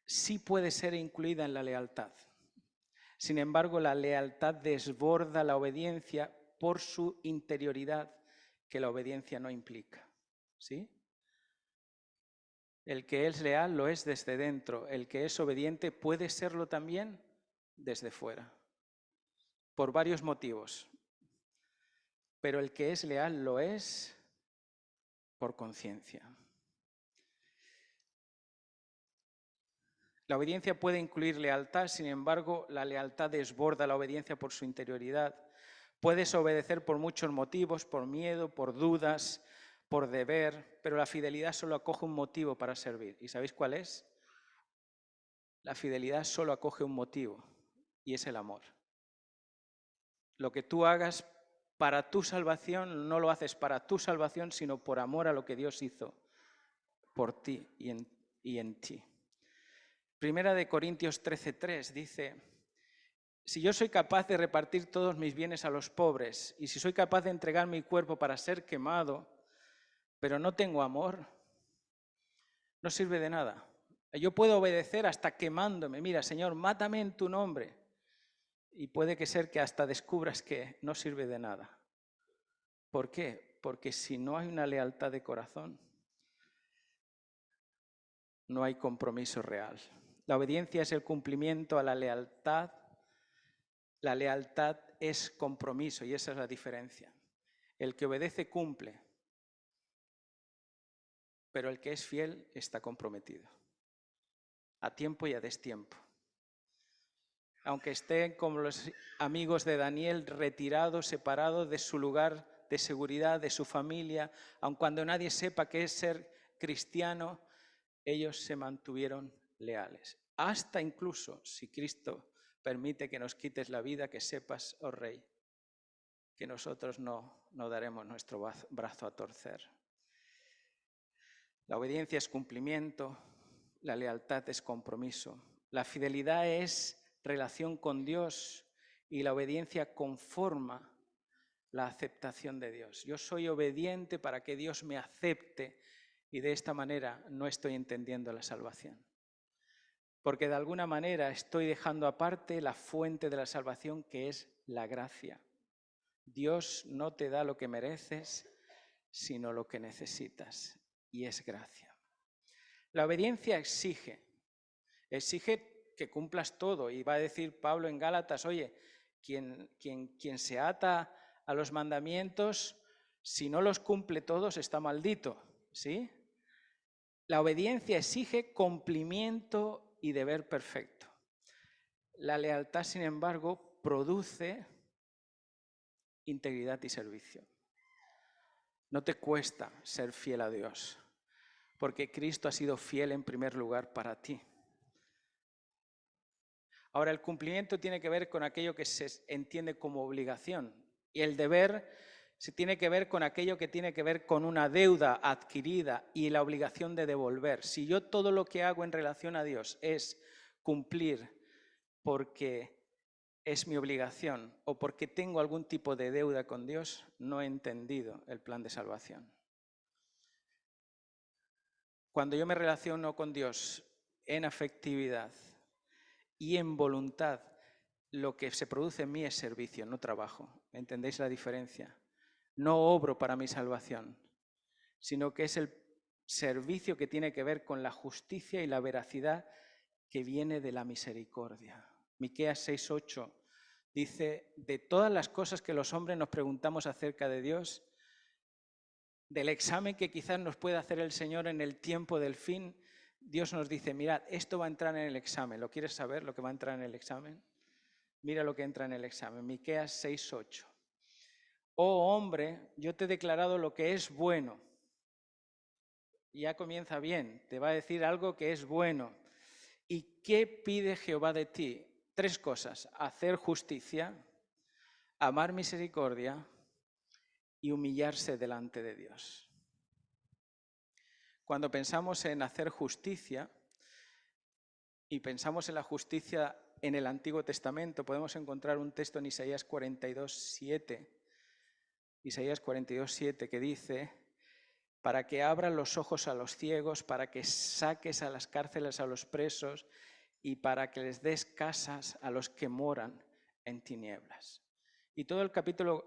sí puede ser incluida en la lealtad. Sin embargo, la lealtad desborda la obediencia por su interioridad, que la obediencia no implica. ¿Sí? El que es leal lo es desde dentro, el que es obediente puede serlo también desde fuera, por varios motivos. Pero el que es leal lo es por conciencia. La obediencia puede incluir lealtad, sin embargo, la lealtad desborda la obediencia por su interioridad. Puedes obedecer por muchos motivos, por miedo, por dudas, por deber, pero la fidelidad solo acoge un motivo para servir. ¿Y sabéis cuál es? La fidelidad solo acoge un motivo, y es el amor. Lo que tú hagas para tu salvación, no lo haces para tu salvación, sino por amor a lo que Dios hizo por ti y en ti. Primera de Corintios 13:3 dice: si yo soy capaz de repartir todos mis bienes a los pobres y si soy capaz de entregar mi cuerpo para ser quemado, pero no tengo amor, no sirve de nada. Yo puedo obedecer hasta quemándome. Mira, Señor, mátame en tu nombre. Y puede que ser que hasta descubras que no sirve de nada. ¿Por qué? Porque si no hay una lealtad de corazón, no hay compromiso real. La obediencia es el cumplimiento a la lealtad. La lealtad es compromiso y esa es la diferencia. El que obedece cumple, pero el que es fiel está comprometido, a tiempo y a destiempo. Aunque estén como los amigos de Daniel retirados, separados de su lugar de seguridad, de su familia, aun cuando nadie sepa qué es ser cristiano, ellos se mantuvieron leales. Hasta incluso si Cristo permite que nos quites la vida, que sepas, oh Rey, que nosotros no daremos nuestro brazo a torcer. La obediencia es cumplimiento, la lealtad es compromiso, la fidelidad es relación con Dios y la obediencia conforma la aceptación de Dios. Yo soy obediente para que Dios me acepte y de esta manera no estoy entendiendo la salvación. Porque de alguna manera estoy dejando aparte la fuente de la salvación, que es la gracia. Dios no te da lo que mereces, sino lo que necesitas, y es gracia. La obediencia exige que cumplas todo, y va a decir Pablo en Gálatas: oye, quien se ata a los mandamientos, si no los cumple todos, está maldito, ¿sí? La obediencia exige cumplimiento y deber perfecto. La lealtad, sin embargo, produce integridad y servicio. No te cuesta ser fiel a Dios, porque Cristo ha sido fiel en primer lugar para ti. Ahora, el cumplimiento tiene que ver con aquello que se entiende como obligación y el deber se tiene que ver con aquello que tiene que ver con una deuda adquirida y la obligación de devolver. Si yo todo lo que hago en relación a Dios es cumplir porque es mi obligación o porque tengo algún tipo de deuda con Dios, no he entendido el plan de salvación. Cuando yo me relaciono con Dios en afectividad y en voluntad, lo que se produce en mí es servicio, no trabajo. ¿Entendéis la diferencia? No obro para mi salvación, sino que es el servicio que tiene que ver con la justicia y la veracidad que viene de la misericordia. Miqueas 6:8 dice: de todas las cosas que los hombres nos preguntamos acerca de Dios, del examen que quizás nos pueda hacer el Señor en el tiempo del fin, Dios nos dice: mirad, esto va a entrar en el examen. ¿Lo quieres saber, lo que va a entrar en el examen? Mira lo que entra en el examen, Miqueas 6:8. Oh hombre, yo te he declarado lo que es bueno. ya comienza bien, te va a decir algo que es bueno. ¿Y qué pide Jehová de ti? 3 cosas: hacer justicia, amar misericordia y humillarse delante de Dios. Cuando pensamos en hacer justicia y pensamos en la justicia en el Antiguo Testamento, podemos encontrar un texto en Isaías 42:7. Isaías 42:7 que dice: para que abran los ojos a los ciegos, para que saques a las cárceles a los presos y para que les des casas a los que moran en tinieblas. Y todo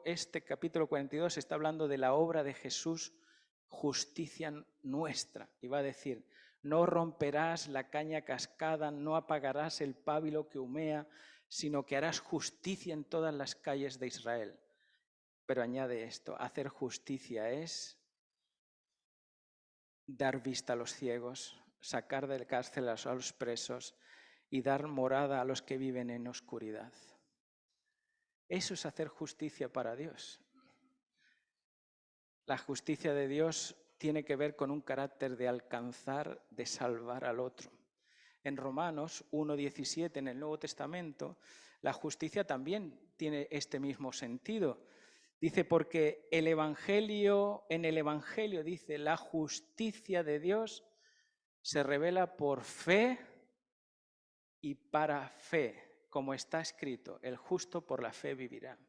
este capítulo 42 está hablando de la obra de Jesús, justicia nuestra. Y va a decir: no romperás la caña cascada, no apagarás el pábilo que humea, sino que harás justicia en todas las calles de Israel. Pero añade esto: hacer justicia es dar vista a los ciegos, sacar de la cárcel a los presos y dar morada a los que viven en oscuridad. Eso es hacer justicia para Dios. La justicia de Dios tiene que ver con un carácter de alcanzar, de salvar al otro. En Romanos 1:17, en el Nuevo Testamento, la justicia también tiene este mismo sentido. Dice: porque en el Evangelio dice, la justicia de Dios se revela por fe y para fe, como está escrito: el justo por la fe vivirá.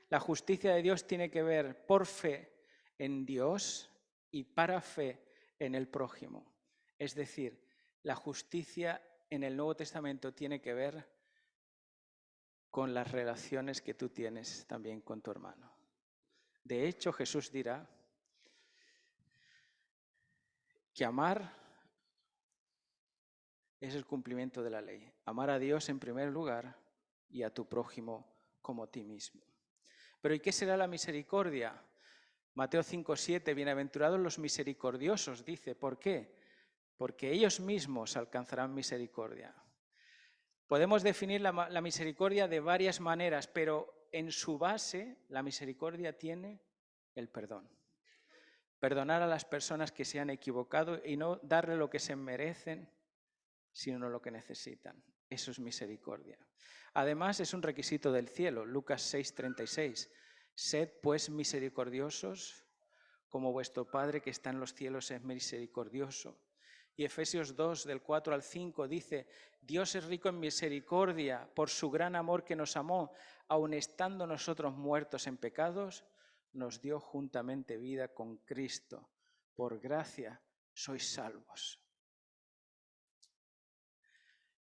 La justicia de Dios tiene que ver por fe en Dios y para fe en el prójimo. Es decir, la justicia en el Nuevo Testamento tiene que ver con las relaciones que tú tienes también con tu hermano. De hecho, Jesús dirá que amar es el cumplimiento de la ley. Amar a Dios en primer lugar y a tu prójimo como a ti mismo. Pero ¿y qué será la misericordia? Mateo 5:7, bienaventurados los misericordiosos, dice. ¿Por qué? Porque ellos mismos alcanzarán misericordia. Podemos definir la misericordia de varias maneras, pero en su base la misericordia tiene el perdón. Perdonar a las personas que se han equivocado y no darle lo que se merecen, sino lo que necesitan. Eso es misericordia. Además, es un requisito del cielo. Lucas 6:36. Sed pues misericordiosos, como vuestro Padre que está en los cielos es misericordioso. Y Efesios 2, del 4 al 5, dice: Dios es rico en misericordia por su gran amor que nos amó, aun estando nosotros muertos en pecados, nos dio juntamente vida con Cristo. Por gracia sois salvos.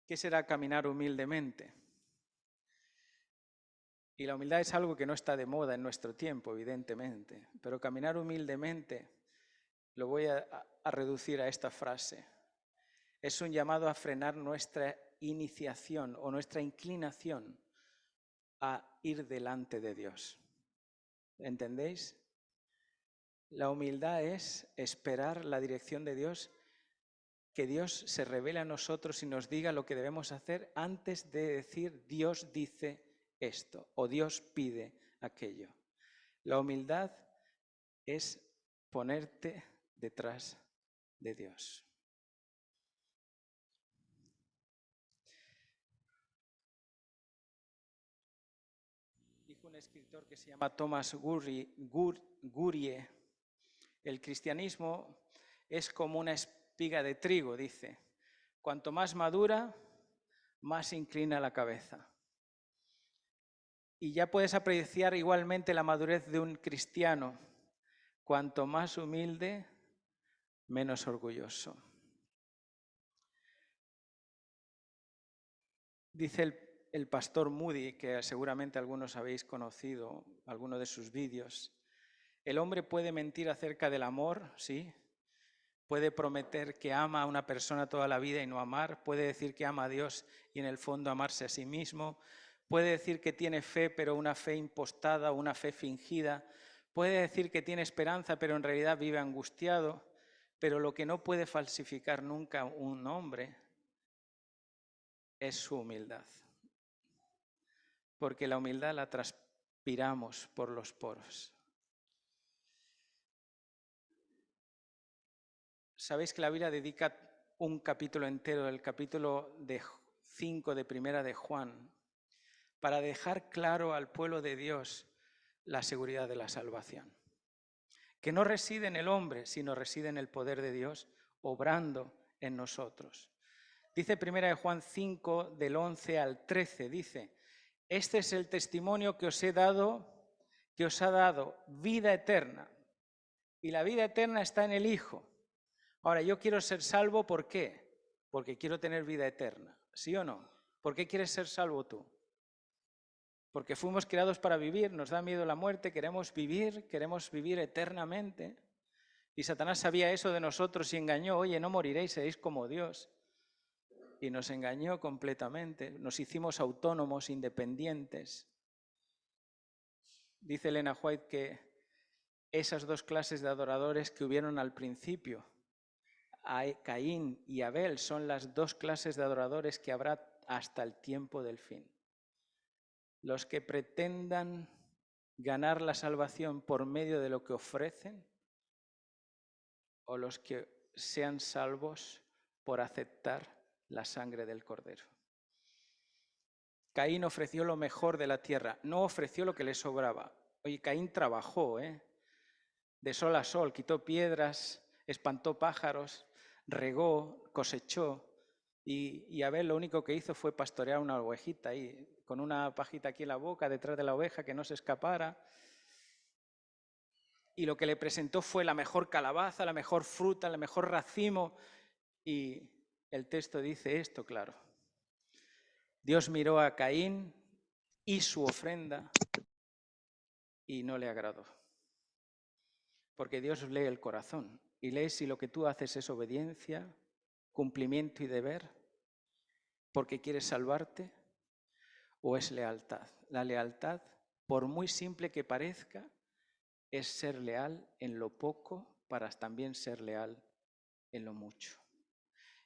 ¿Qué será caminar humildemente? Y la humildad es algo que no está de moda en nuestro tiempo, evidentemente, pero caminar humildemente lo voy a reducir a esta frase. Es un llamado a frenar nuestra iniciación o nuestra inclinación a ir delante de Dios. ¿Entendéis? La humildad es esperar la dirección de Dios, que Dios se revele a nosotros y nos diga lo que debemos hacer antes de decir Dios dice esto o Dios pide aquello. La humildad es ponerte detrás de Dios. Dijo un escritor que se llama Thomas Gurie: el cristianismo es como una espiga de trigo, dice. Cuanto más madura, más inclina la cabeza. Y ya puedes apreciar igualmente la madurez de un cristiano. Cuanto más humilde, menos orgulloso. Dice el pastor Moody, que seguramente algunos habéis conocido, alguno de sus vídeos: el hombre puede mentir acerca del amor, sí. Puede prometer que ama a una persona toda la vida y no amar. Puede decir que ama a Dios y en el fondo amarse a sí mismo. Puede decir que tiene fe, pero una fe impostada o una fe fingida. Puede decir que tiene esperanza, pero en realidad vive angustiado. Pero lo que no puede falsificar nunca un hombre es su humildad. Porque la humildad la transpiramos por los poros. Sabéis que la Biblia dedica un capítulo entero, el capítulo 5 de Primera de Juan, para dejar claro al pueblo de Dios la seguridad de la salvación. Que no reside en el hombre, sino reside en el poder de Dios, obrando en nosotros. Dice Primera de Juan 5, del 11 al 13, dice: este es el testimonio que os ha dado vida eterna. Y la vida eterna está en el Hijo. Ahora, yo quiero ser salvo, ¿por qué? Porque quiero tener vida eterna. ¿Sí o no? ¿Por qué quieres ser salvo tú? Porque fuimos creados para vivir, nos da miedo la muerte, queremos vivir eternamente. Y Satanás sabía eso de nosotros y engañó: oye, no moriréis, seréis como Dios. Y nos engañó completamente, nos hicimos autónomos, independientes. Dice Elena White que esas dos clases de adoradores que hubieron al principio, Caín y Abel, son las dos clases de adoradores que habrá hasta el tiempo del fin. Los que pretendan ganar la salvación por medio de lo que ofrecen, o los que sean salvos por aceptar la sangre del Cordero. Caín ofreció lo mejor de la tierra, no ofreció lo que le sobraba. Oye, Caín trabajó, de sol a sol, quitó piedras, espantó pájaros, regó, cosechó, y Abel lo único que hizo fue pastorear una ovejita ahí, con una pajita aquí en la boca, detrás de la oveja, que no se escapara. Y lo que le presentó fue la mejor calabaza, la mejor fruta, el mejor racimo. Y el texto dice esto, claro. Dios miró a Caín y su ofrenda y no le agradó. Porque Dios lee el corazón y lee si lo que tú haces es obediencia, cumplimiento y deber, porque quieres salvarte, o es lealtad. La lealtad, por muy simple que parezca, es ser leal en lo poco para también ser leal en lo mucho.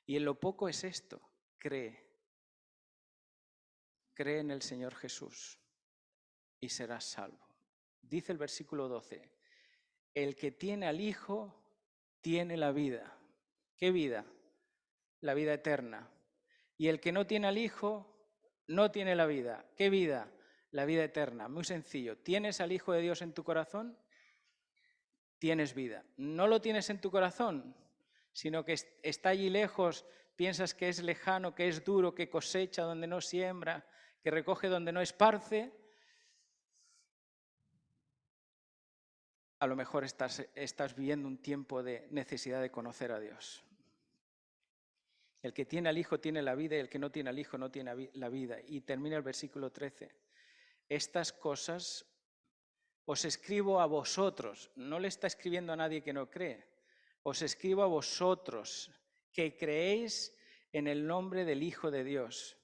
Y en lo poco es esto: cree en el Señor Jesús y serás salvo. Dice el versículo 12, el que tiene al Hijo tiene la vida. ¿Qué vida? La vida eterna. Y el que no tiene al Hijo no tiene la vida. ¿Qué vida? La vida eterna. Muy sencillo. ¿Tienes al Hijo de Dios en tu corazón? Tienes vida. ¿No lo tienes en tu corazón, sino que está allí lejos, piensas que es lejano, que es duro, que cosecha donde no siembra, que recoge donde no esparce? A lo mejor estás viviendo un tiempo de necesidad de conocer a Dios. El que tiene al Hijo tiene la vida y el que no tiene al Hijo no tiene la vida. Y termina el versículo 13. Estas cosas os escribo a vosotros. No le está escribiendo a nadie que no cree. Os escribo a vosotros que creéis en el nombre del Hijo de Dios.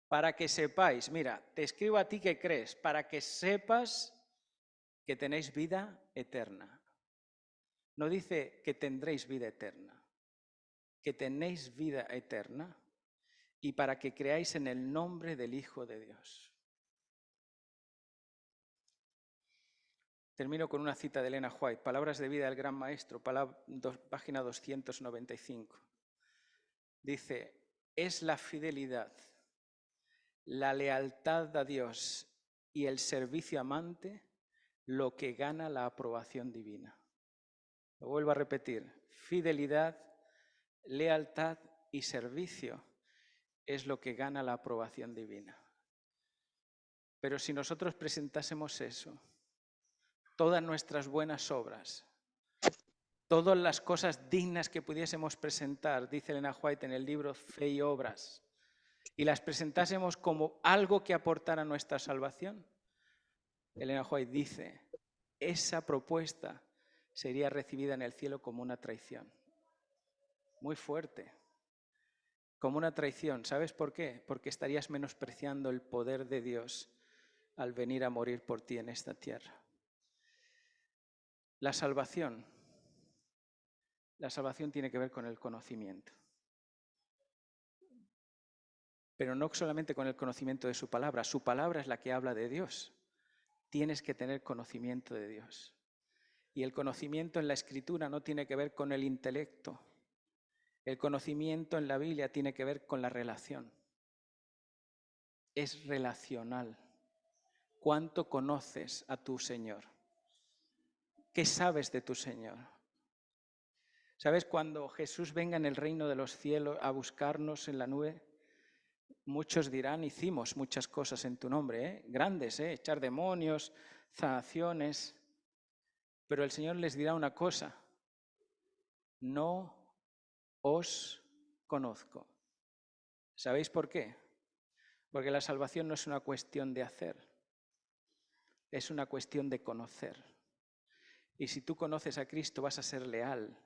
Para que sepáis, mira, te escribo a ti que crees, para que sepas que tenéis vida eterna. No dice que tendréis vida eterna, que tenéis vida eterna, y para que creáis en el nombre del Hijo de Dios. Termino con una cita de Elena White, Palabras de vida del Gran Maestro, página 295. Dice: es la fidelidad, la lealtad a Dios y el servicio amante lo que gana la aprobación divina. Lo vuelvo a repetir: fidelidad, lealtad y servicio es lo que gana la aprobación divina. Pero si nosotros presentásemos eso, todas nuestras buenas obras, todas las cosas dignas que pudiésemos presentar, dice Elena White en el libro Fe y Obras, y las presentásemos como algo que aportara a nuestra salvación, Elena White dice, esa propuesta sería recibida en el cielo como una traición. Muy fuerte. Como una traición. ¿Sabes por qué? Porque estarías menospreciando el poder de Dios al venir a morir por ti en esta tierra. La salvación tiene que ver con el conocimiento. Pero no solamente con el conocimiento de su palabra es la que habla de Dios. Tienes que tener conocimiento de Dios. Y el conocimiento en la Escritura no tiene que ver con el intelecto, El conocimiento en la Biblia tiene que ver con la relación. Es relacional. ¿Cuánto conoces a tu Señor? ¿Qué sabes de tu Señor? ¿Sabes? Cuando Jesús venga en el reino de los cielos a buscarnos en la nube, muchos dirán, hicimos muchas cosas en tu nombre, grandes, echar demonios, sanaciones. Pero el Señor les dirá una cosa: no os conozco. ¿Sabéis por qué? Porque la salvación no es una cuestión de hacer, es una cuestión de conocer. Y si tú conoces a Cristo vas a ser leal,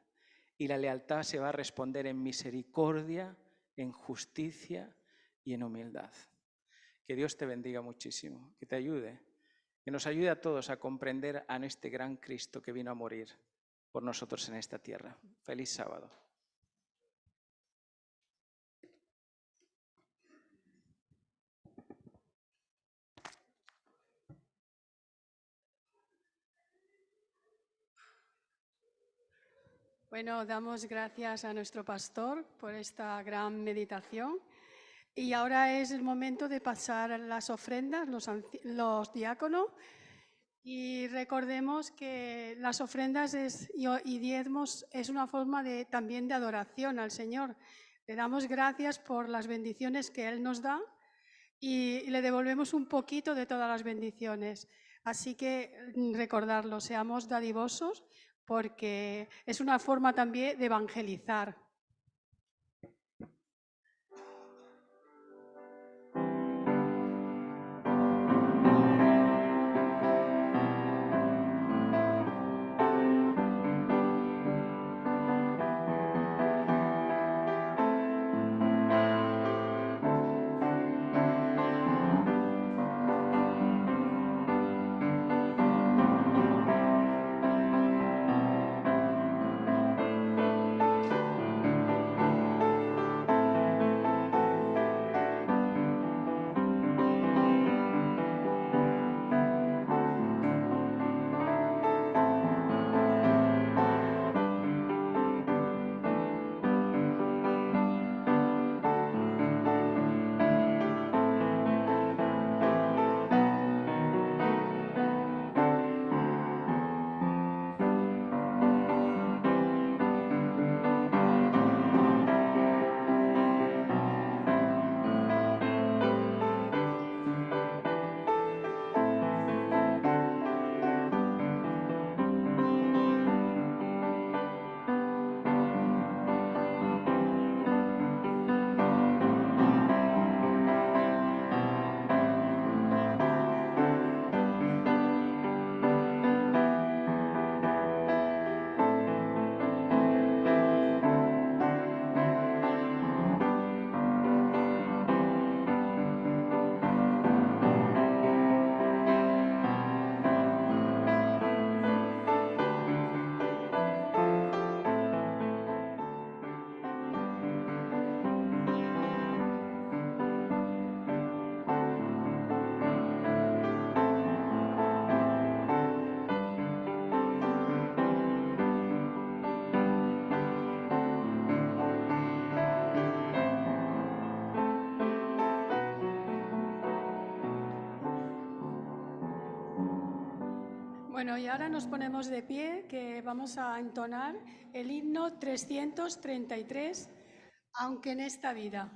y la lealtad se va a responder en misericordia, en justicia y en humildad. Que Dios te bendiga muchísimo, que te ayude, que nos ayude a todos a comprender a este gran Cristo que vino a morir por nosotros en esta tierra. Feliz sábado. Bueno, damos gracias a nuestro pastor por esta gran meditación. Y ahora es el momento de pasar a las ofrendas, los diáconos. Y recordemos que las ofrendas y diezmos es una forma también de adoración al Señor. Le damos gracias por las bendiciones que Él nos da y le devolvemos un poquito de todas las bendiciones. Así que recordarlo, seamos dadivosos, porque es una forma también de evangelizar. Bueno, y ahora nos ponemos de pie, que vamos a entonar el himno 333, aunque en esta vida.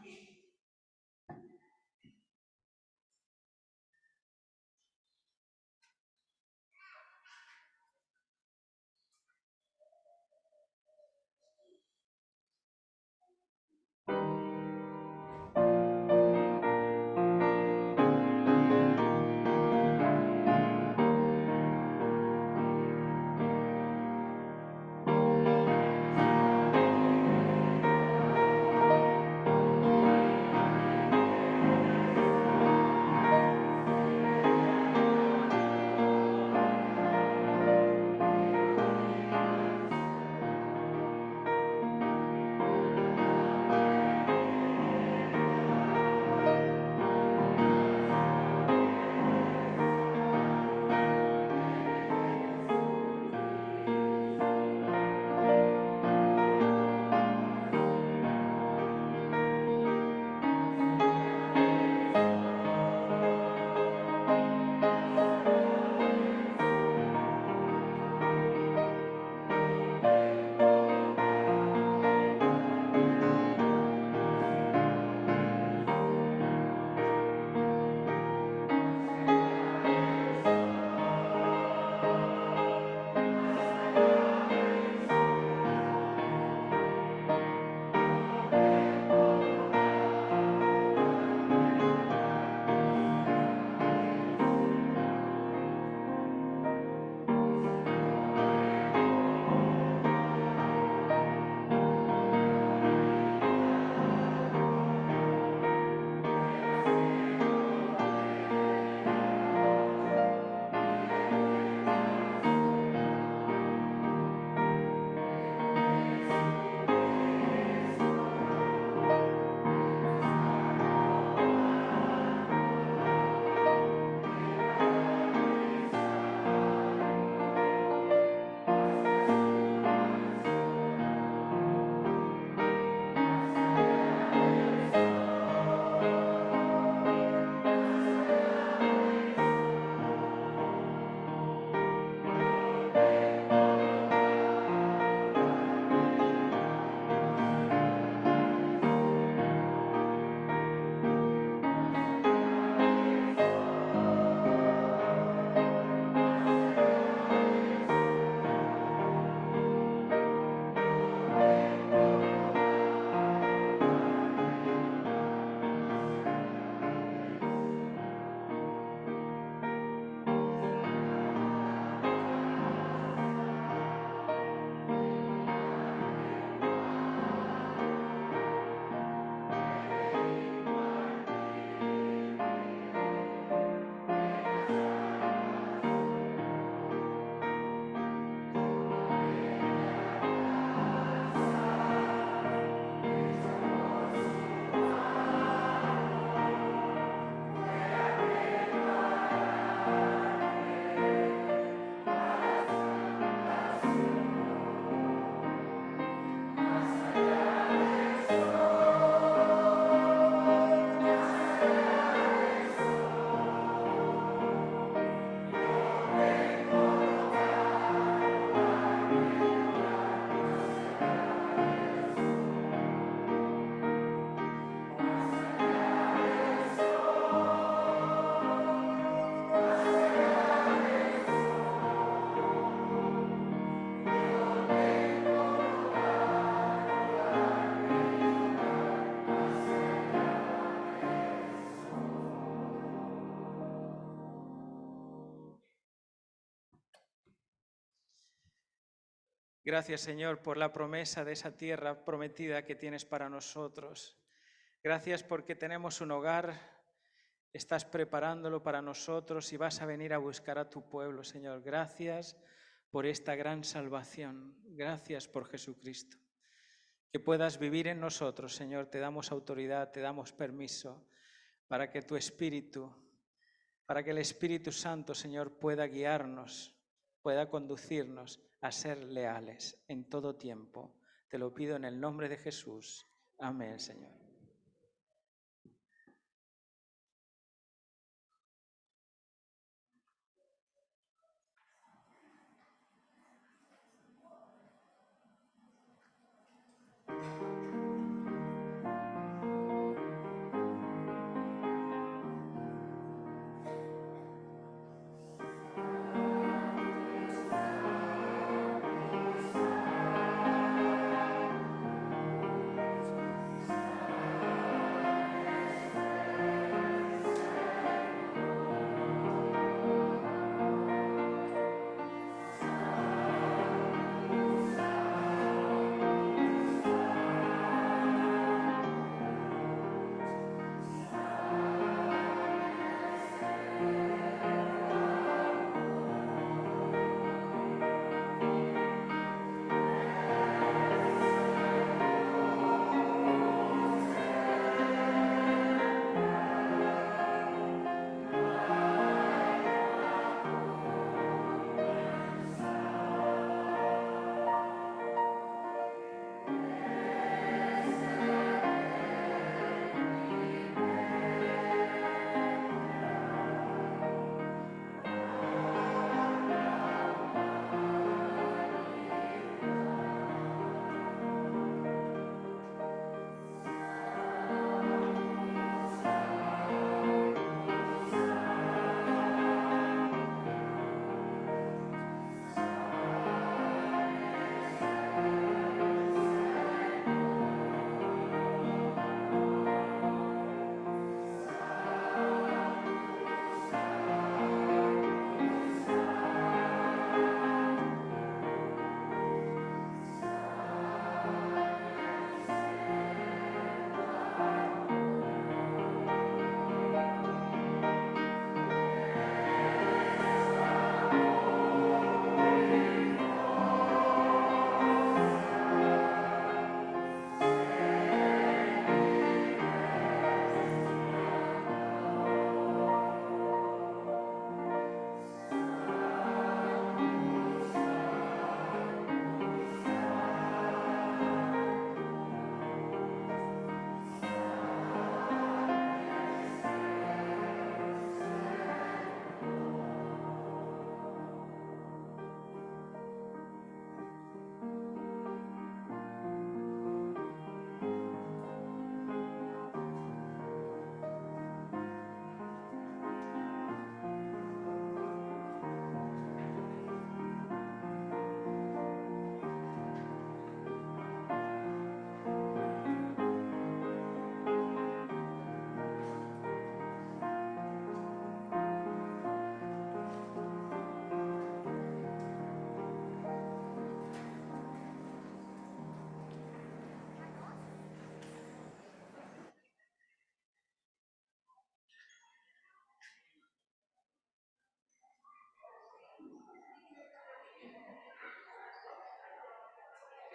Gracias, Señor, por la promesa de esa tierra prometida que tienes para nosotros. Gracias porque tenemos un hogar, estás preparándolo para nosotros y vas a venir a buscar a tu pueblo, Señor. Gracias por esta gran salvación. Gracias por Jesucristo. Que puedas vivir en nosotros, Señor. Te damos autoridad, te damos permiso para que tu Espíritu, para que el Espíritu Santo, Señor, pueda guiarnos, pueda conducirnos a ser leales en todo tiempo. Te lo pido en el nombre de Jesús. Amén, Señor.